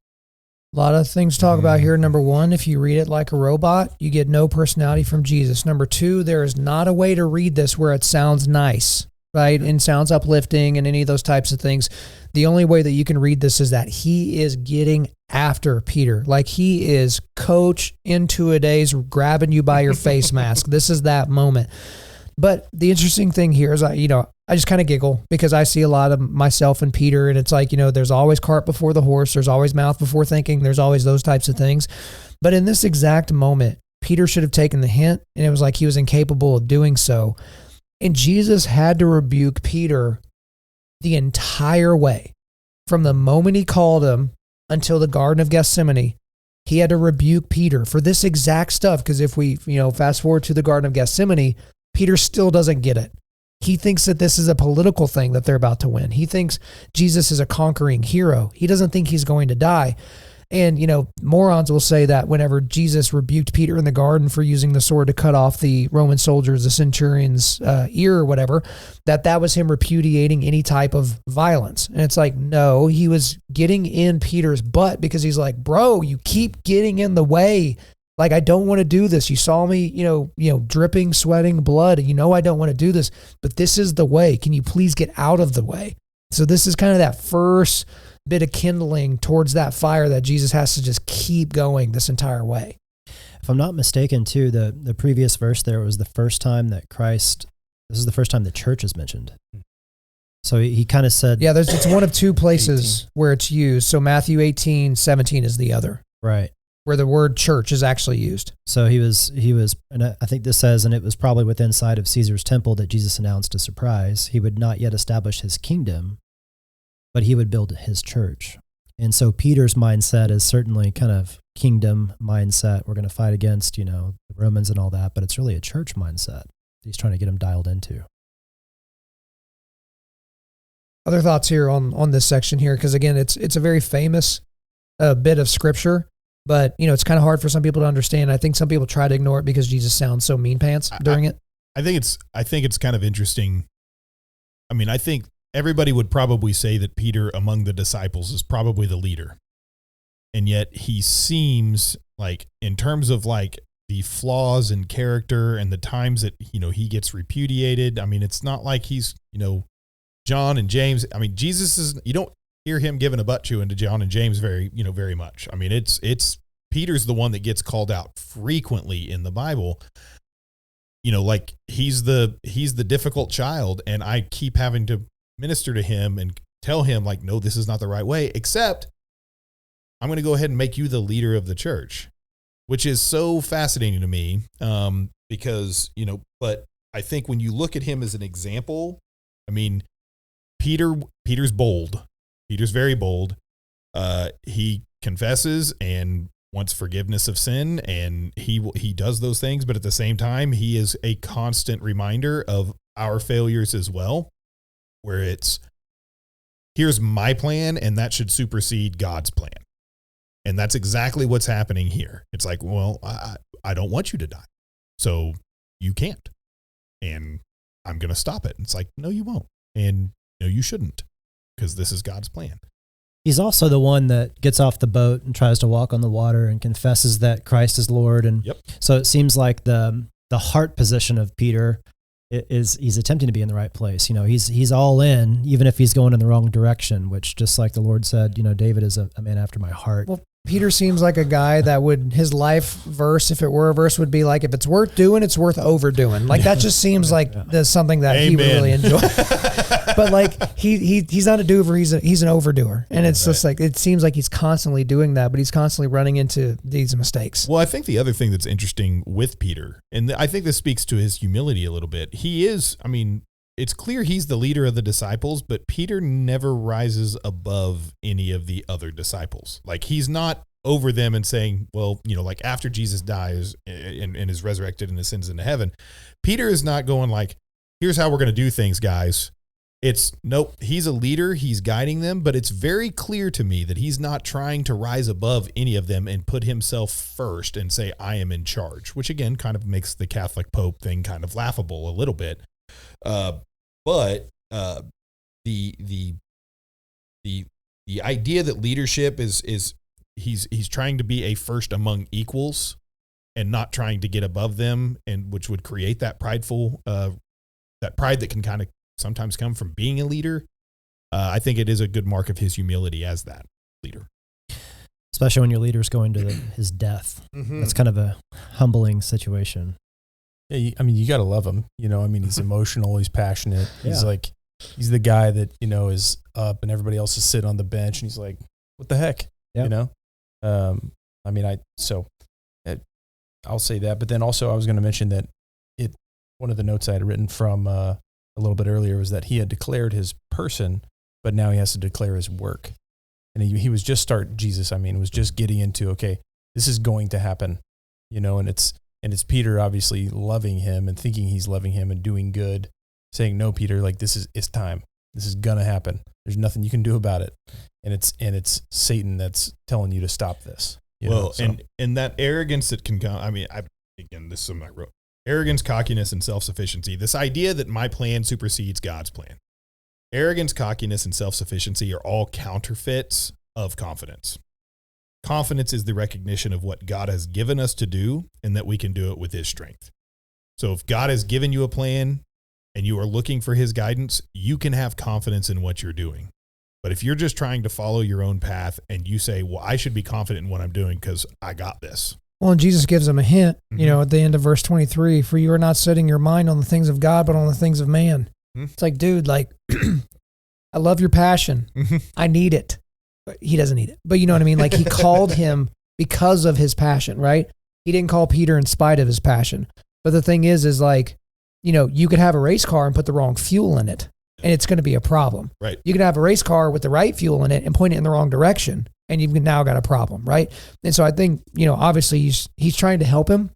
A lot of things to talk about here. Number one, if you read it like a robot, you get no personality from Jesus. Number two, there is not a way to read this where it sounds nice, right? And sounds uplifting and any of those types of things. The only way that you can read this is that he is getting after Peter. Like he is coach into a days grabbing you by your face mask. This is that moment. But the interesting thing here is, I just kind of giggle because I see a lot of myself and Peter, and it's like, there's always cart before the horse. There's always mouth before thinking. There's always those types of things. But in this exact moment, Peter should have taken the hint, and it was like he was incapable of doing so. And Jesus had to rebuke Peter the entire way. From the moment he called him until the Garden of Gethsemane, he had to rebuke Peter for this exact stuff. Because if we, fast forward to the Garden of Gethsemane, Peter still doesn't get it. He thinks that this is a political thing that they're about to win. He thinks Jesus is a conquering hero. He doesn't think he's going to die. And, morons will say that whenever Jesus rebuked Peter in the garden for using the sword to cut off the Roman soldiers, the centurion's ear or whatever, that was him repudiating any type of violence. And it's like, no, he was getting in Peter's butt because he's like, bro, you keep getting in the way. Like, I don't want to do this. You saw me, dripping, sweating blood. I don't want to do this, but this is the way. Can you please get out of the way? So this is kind of that first bit of kindling towards that fire that Jesus has to just keep going this entire way. If I'm not mistaken, too, the previous verse there was the first time that this is the first time the church is mentioned. So he kind of said... Yeah, it's one of two places 18. Where it's used. So Matthew 18:17 is the other. Right. Where the word church is actually used. So he was, and I think this says, and it was probably within sight of Caesar's temple that Jesus announced a surprise. He would not yet establish his kingdom, but he would build his church. And so Peter's mindset is certainly kind of kingdom mindset. We're going to fight against, the Romans and all that, but it's really a church mindset he's trying to get them dialed into. Other thoughts here on this section here, because again, it's a very famous bit of scripture. But, it's kind of hard for some people to understand. I think some people try to ignore it because Jesus sounds so mean pants during it. I think it's kind of interesting. I mean, I think everybody would probably say that Peter among the disciples is probably the leader. And yet he seems like, in terms of like the flaws in character and the times that, he gets repudiated. I mean, it's not like he's, John and James. I mean, Jesus is, you don't hear him giving a butt chewing to John and James very much. I mean, it's Peter's the one that gets called out frequently in the Bible. Like he's the difficult child, and I keep having to minister to him and tell him like, no, this is not the right way, except I'm going to go ahead and make you the leader of the church, which is so fascinating to me. Because, but I think when you look at him as an example, I mean, Peter's bold. Peter's very bold. He confesses and wants forgiveness of sin, and he does those things, but at the same time, he is a constant reminder of our failures as well, where it's, here's my plan, and that should supersede God's plan. And that's exactly what's happening here. It's like, well, I don't want you to die, so you can't, and I'm going to stop it. And it's like, no, you won't, and no, you shouldn't, because this is God's plan. He's also the one that gets off the boat and tries to walk on the water and confesses that Christ is Lord. And so it seems like the heart position of Peter is he's attempting to be in the right place. He's all in, even if he's going in the wrong direction, which, just like the Lord said, David is a man after my heart. Well, Peter seems like a guy that his life verse, if it were a verse, would be like, if it's worth doing, it's worth overdoing. Like that just seems like there's something that he would really enjoy. but like he's not a doer, he's an overdoer. And it's just like, it seems like he's constantly doing that, but he's constantly running into these mistakes. Well, I think the other thing that's interesting with Peter, and I think this speaks to his humility a little bit. He is, I mean, it's clear he's the leader of the disciples, but Peter never rises above any of the other disciples. Like, he's not over them and saying, well, you know, like after Jesus dies and is resurrected and ascends into heaven, Peter is not going like, here's how we're going to do things, guys. It's nope. He's a leader. He's guiding them, but it's very clear to me that he's not trying to rise above any of them and put himself first and say, I am in charge, which again, kind of makes the Catholic Pope thing kind of laughable a little bit. But the idea that leadership is he's trying to be a first among equals and not trying to get above them, and which would create that prideful, that pride that can kind of sometimes come from being a leader. I think it is a good mark of his humility as that leader. Especially when your leader's going to his death. Mm-hmm. That's kind of a humbling situation. Yeah, I mean, you got to love him. You know, I mean, he's emotional. He's passionate. He's like, he's the guy that, you know, is up and everybody else is sitting on the bench. And he's like, what the heck? Yep. You know? I mean, I'll say that. But then also I was going to mention that one of the notes I had written from a little bit earlier was that he had declared his person, but now he has to declare his work. And he was just was just getting into, okay, this is going to happen, you know, and it's Peter obviously loving him and thinking he's loving him and doing good, saying, no, Peter, like it's time. This is going to happen. There's nothing you can do about it. And it's Satan that's telling you to stop this. And that arrogance that can come, I mean, this is something I wrote. Arrogance, cockiness, and self-sufficiency. This idea that my plan supersedes God's plan. Arrogance, cockiness, and self-sufficiency are all counterfeits of confidence. Confidence is the recognition of what God has given us to do and that we can do it with his strength. So if God has given you a plan and you are looking for his guidance, you can have confidence in what you're doing. But if you're just trying to follow your own path and you say, well, I should be confident in what I'm doing because I got this. Well, and Jesus gives them a hint, you know, at the end of verse 23, for you are not setting your mind on the things of God, but on the things of man. It's like, dude, like, I love your passion. I need it. But he doesn't need it. But you know what I mean? Like, he called him because of his passion, right? He didn't call Peter in spite of his passion. But the thing is like, you know, you could have a race car and put the wrong fuel in it, and it's going to be a problem. Right. You can have a race car with the right fuel in it and point it in the wrong direction, and you've now got a problem, right? And so I think, you know, obviously he's trying to help him.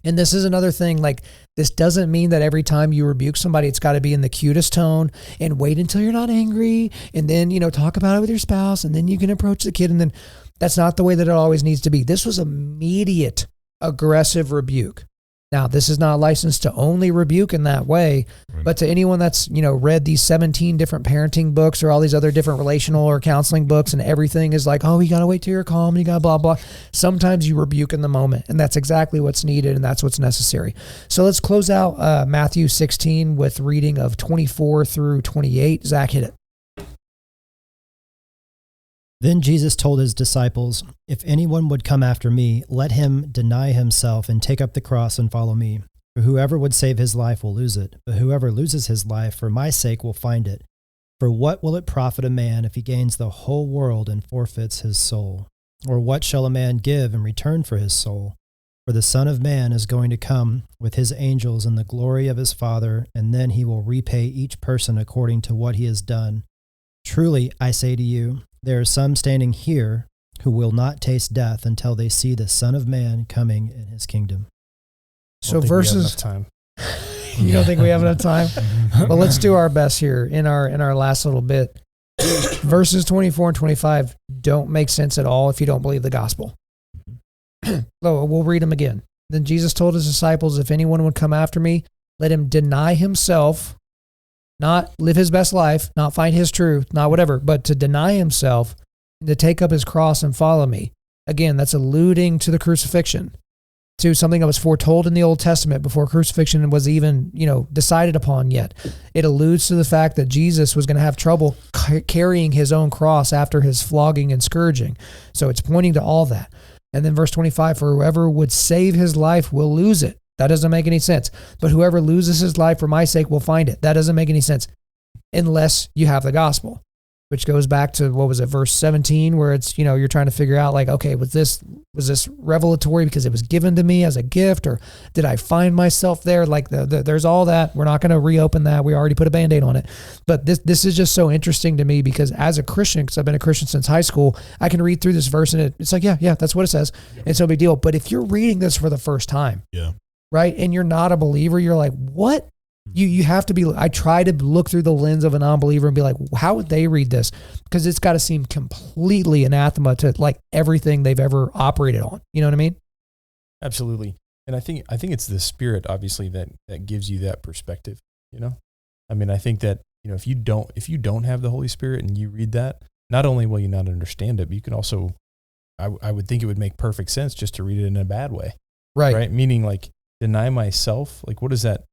And this is another thing, like, this doesn't mean that every time you rebuke somebody, it's got to be in the cutest tone and wait until you're not angry and then, you know, talk about it with your spouse and then you can approach the kid. And then that's not the way that it always needs to be. This was immediate aggressive rebuke. Now, this is not licensed to only rebuke in that way, but to anyone that's, you know, read these 17 different parenting books or all these other different relational or counseling books, and everything is like, oh, you got to wait till you're calm and you got to blah, blah. Sometimes you rebuke in the moment, and that's exactly what's needed and that's what's necessary. So let's close out Matthew 16 with reading of 24 through 28. Zach, hit it. Then Jesus told his disciples, if anyone would come after me, let him deny himself and take up the cross and follow me. For whoever would save his life will lose it, but whoever loses his life for my sake will find it. For what will it profit a man if he gains the whole world and forfeits his soul? Or what shall a man give in return for his soul? For the Son of Man is going to come with his angels in the glory of his Father, and then he will repay each person according to what he has done. Truly, I say to you, there are some standing here who will not taste death until they see the Son of Man coming in his kingdom. So verses time. You don't think we have enough time? Well, let's do our best here in our last little bit. Verses 24 and 25 don't make sense at all if you don't believe the gospel. So we'll read them again. Then Jesus told his disciples, if anyone would come after me, let him deny himself, not live his best life, not find his truth, not whatever, but to deny himself and to take up his cross and follow me. Again, that's alluding to the crucifixion, to something that was foretold in the Old Testament before crucifixion was even, you know, decided upon yet. It alludes to the fact that Jesus was going to have trouble carrying his own cross after his flogging and scourging. So it's pointing to all that. And then verse 25, for whoever would save his life will lose it. That doesn't make any sense. But whoever loses his life for my sake will find it. That doesn't make any sense. unless you have the gospel, which goes back to, what was it, verse 17, where it's, you're trying to figure out like, okay, was this revelatory because it was given to me as a gift, or did I find myself there? Like there's all that. We're not going to reopen that. We already put a Band-Aid on it. But this is just so interesting to me, because as a Christian, because I've been a Christian since high school, I can read through this verse and it's like, yeah, that's what it says. It's no big deal. But if you're reading this for the first time, right, and you're not a believer, you're like, what? You have to be, I try to look through the lens of a non-believer and be like, how would they read this? Because it's got to seem completely anathema to like everything they've ever operated on. You know what I mean? Absolutely. And I think it's the Spirit, obviously, that gives you that perspective, I mean, I think that, if you don't have the Holy Spirit and you read that, not only will you not understand it, but you can also, I would think it would make perfect sense just to read it in a bad way. Right. Meaning like deny myself. Like, what does that,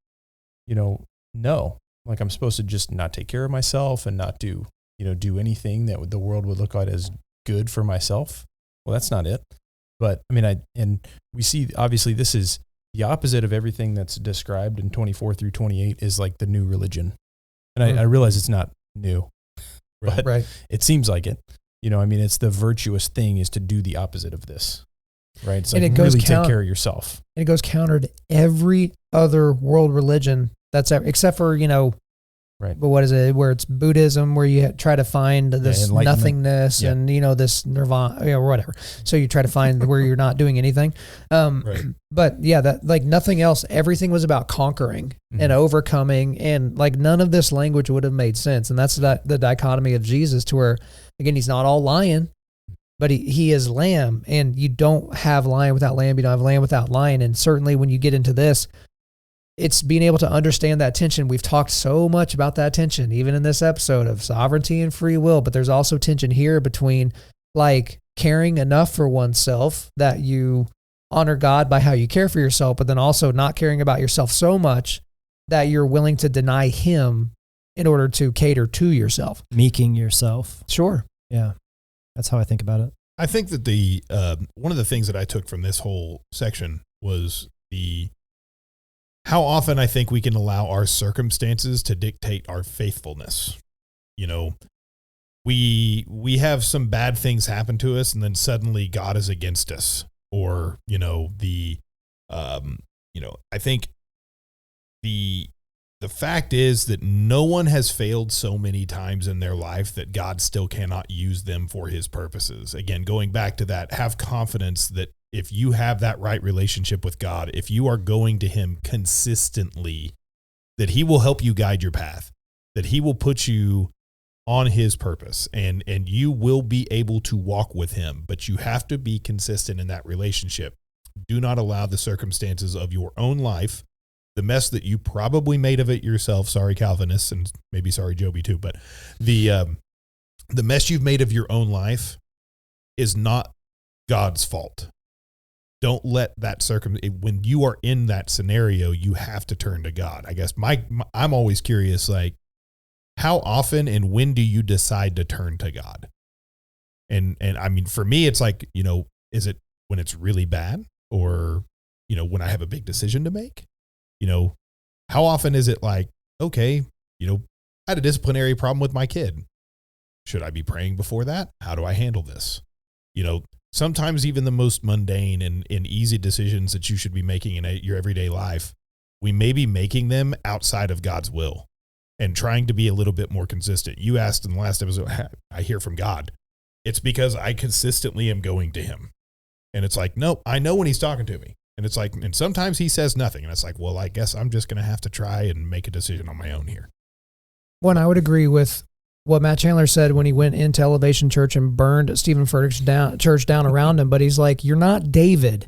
no, like I'm supposed to just not take care of myself and not do anything that the world would look at as good for myself. Well, that's not it. But I mean, and we see, obviously this is the opposite of everything that's described in 24 through 28 is like the new religion. And I realize it's not new, but it seems like it, I mean, it's the virtuous thing is to do the opposite of this, right? It's like really take care of yourself. And it goes counter to every other world religion that's except for, right. But what is it? Where it's Buddhism, where you try to find this nothingness and, this nirvana, or whatever. So you try to find where you're not doing anything. But yeah, that like nothing else, everything was about conquering and overcoming. And like none of this language would have made sense. And that's the dichotomy of Jesus, to where, again, he's not all lion, but he is lamb, and you don't have lion without lamb. You don't have lamb without lion. And certainly when you get into this, it's being able to understand that tension. We've talked so much about that tension, even in this episode, of sovereignty and free will, but there's also tension here between like caring enough for oneself that you honor God by how you care for yourself, but then also not caring about yourself so much that you're willing to deny him in order to cater to yourself. Meeking yourself. Sure. Yeah. That's how I think about it. I think that the one of the things that I took from this whole section was how often I think we can allow our circumstances to dictate our faithfulness. We have some bad things happen to us, and then suddenly God is against us. Or, I think the fact is that no one has failed so many times in their life that God still cannot use them for his purposes. Again, going back to that, have confidence that if you have that right relationship with God, if you are going to him consistently, that he will help you guide your path, that he will put you on his purpose, and you will be able to walk with him, but you have to be consistent in that relationship. Do not allow the circumstances of your own life, the mess that you probably made of it yourself. Sorry, Calvinists, and maybe sorry, Joby too, but the mess you've made of your own life is not God's fault. Don't let that when you are in that scenario, you have to turn to God. I guess I'm always curious, like, how often and when do you decide to turn to God? And I mean, for me, it's like, is it when it's really bad, or, when I have a big decision to make? How often is it like, okay, I had a disciplinary problem with my kid. Should I be praying before that? How do I handle this? Sometimes even the most mundane and easy decisions that you should be making in your everyday life, we may be making them outside of God's will and trying to be a little bit more consistent. You asked in the last episode, I hear from God. It's because I consistently am going to him. And it's like, no, I know when he's talking to me. And it's like, and sometimes he says nothing. And it's like, well, I guess I'm just going to have to try and make a decision on my own here. Well, I would agree with what Matt Chandler said when he went into Elevation Church and burned Stephen Furtick's church down around him. But he's like, you're not David.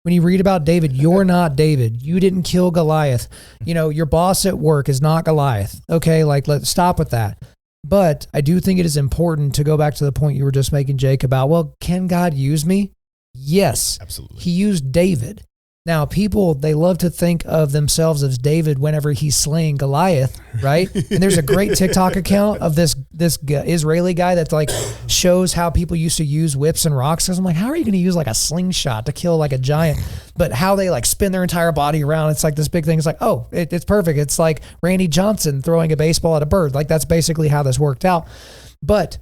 When you read about David, you're not David. You didn't kill Goliath. Your boss at work is not Goliath. Okay, like, let's stop with that. But I do think it is important to go back to the point you were just making, Jake, about, well, can God use me? Yes. Absolutely. He used David. Now, people, they love to think of themselves as David whenever he's slaying Goliath, right? And there's a great TikTok account of this Israeli guy that like shows how people used to use whips and rocks. Because I'm like, how are you going to use like a slingshot to kill like a giant? But how they like spin their entire body around. It's like this big thing. It's like, oh, it's perfect. It's like Randy Johnson throwing a baseball at a bird. Like that's basically how this worked out. But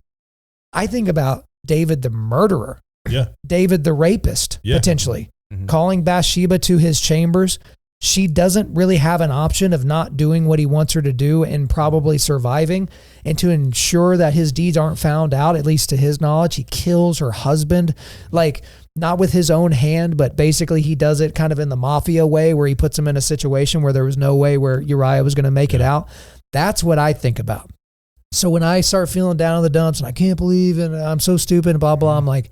I think about David the murderer. Yeah. David the rapist, potentially. Calling Bathsheba to his chambers. She doesn't really have an option of not doing what he wants her to do and probably surviving. And to ensure that his deeds aren't found out, at least to his knowledge, he kills her husband, like not with his own hand, but basically he does it kind of in the mafia way where he puts him in a situation where there was no way where Uriah was going to make it out. That's what I think about. So when I start feeling down in the dumps and I can't believe and I'm so stupid and blah, blah, I'm like,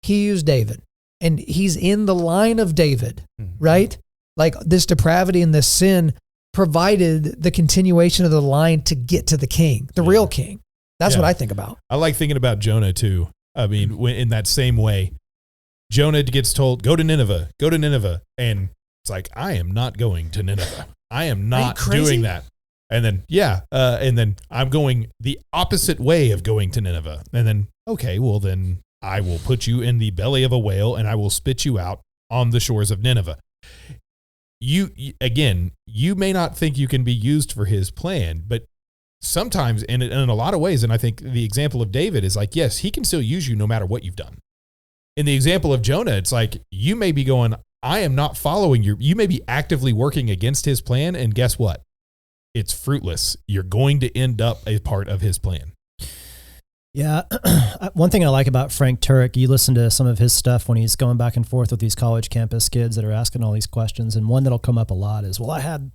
he used David. And he's in the line of David, right? Like this depravity and this sin provided the continuation of the line to get to the king, the real king. That's what I think about. I like thinking about Jonah too. I mean, in that same way, Jonah gets told, go to Nineveh. And it's like, I am not going to Nineveh. I am not doing that. And then, and then I'm going the opposite way of going to Nineveh. And then, okay, well then I will put you in the belly of a whale and I will spit you out on the shores of Nineveh. You may not think you can be used for his plan, but sometimes in a lot of ways, and I think the example of David is like, yes, he can still use you no matter what you've done. In the example of Jonah, it's like, you may be going, I am not following you may be actively working against his plan. And guess what? It's fruitless. You're going to end up a part of his plan. Yeah. One thing I like about Frank Turek, you listen to some of his stuff when he's going back and forth with these college campus kids that are asking all these questions. And one that'll come up a lot is, well, I had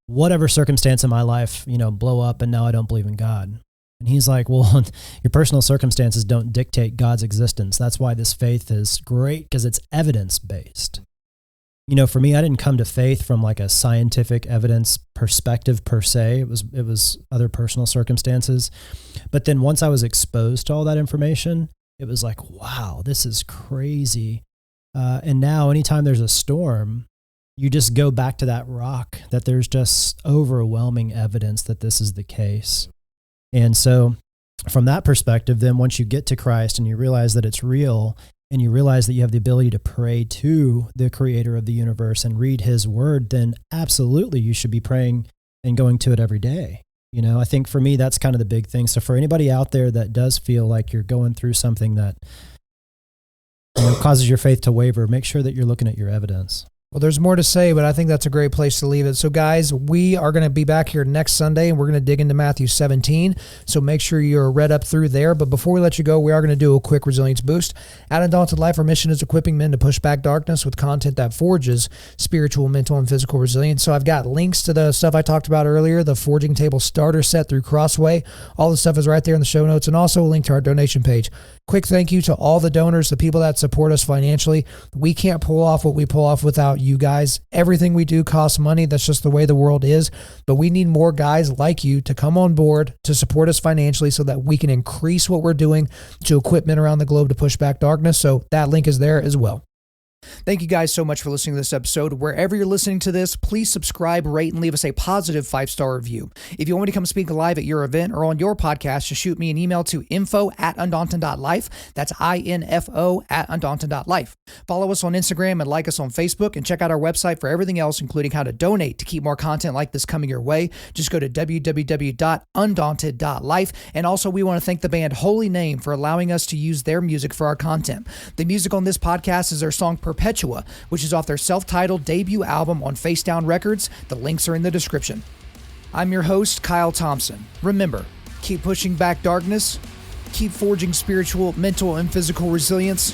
whatever circumstance in my life, blow up and now I don't believe in God. And he's like, well, your personal circumstances don't dictate God's existence. That's why this faith is great, because it's evidence-based. For me, I didn't come to faith from like a scientific evidence perspective per se. It was other personal circumstances. But then once I was exposed to all that information, it was like, wow, this is crazy. And now anytime there's a storm, you just go back to that rock, that there's just overwhelming evidence that this is the case. And so from that perspective, then once you get to Christ and you realize that it's real, and you realize that you have the ability to pray to the creator of the universe and read his word, then absolutely you should be praying and going to it every day. I think for me, that's kind of the big thing. So for anybody out there that does feel like you're going through something that causes your faith to waver, make sure that you're looking at your evidence. Well, there's more to say, but I think that's a great place to leave it. So guys, we are going to be back here next Sunday and we're going to dig into Matthew 17. So make sure you're read up through there. But before we let you go, we are going to do a quick resilience boost. At Undaunted.Life, our mission is equipping men to push back darkness with content that forges spiritual, mental, and physical resilience. So I've got links to the stuff I talked about earlier, the Forging Table starter set through Crossway. All the stuff is right there in the show notes, and also a link to our donation page. Quick thank you to all the donors, the people that support us financially. We can't pull off what we pull off without you guys. Everything we do costs money. That's just the way the world is. But we need more guys like you to come on board to support us financially so that we can increase what we're doing to equip men around the globe to push back darkness. So that link is there as well. Thank you guys so much for listening to this episode. Wherever you're listening to this, please subscribe, rate, and leave us a positive 5-star review. If you want me to come speak live at your event or on your podcast, just shoot me an email to info@Undaunted.Life. That's info@Undaunted.Life. Follow us on Instagram and like us on Facebook, and check out our website for everything else, including how to donate to keep more content like this coming your way. Just go to www.Undaunted.Life. And also, we want to thank the band Holy Name for allowing us to use their music for our content. The music on this podcast is their song Perpetua, which is off their self-titled debut album on Face Down Records. The links are in the description. I'm your host, Kyle Thompson. Remember, keep pushing back darkness, keep forging spiritual, mental, and physical resilience,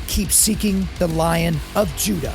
keep seeking the Lion of Judah.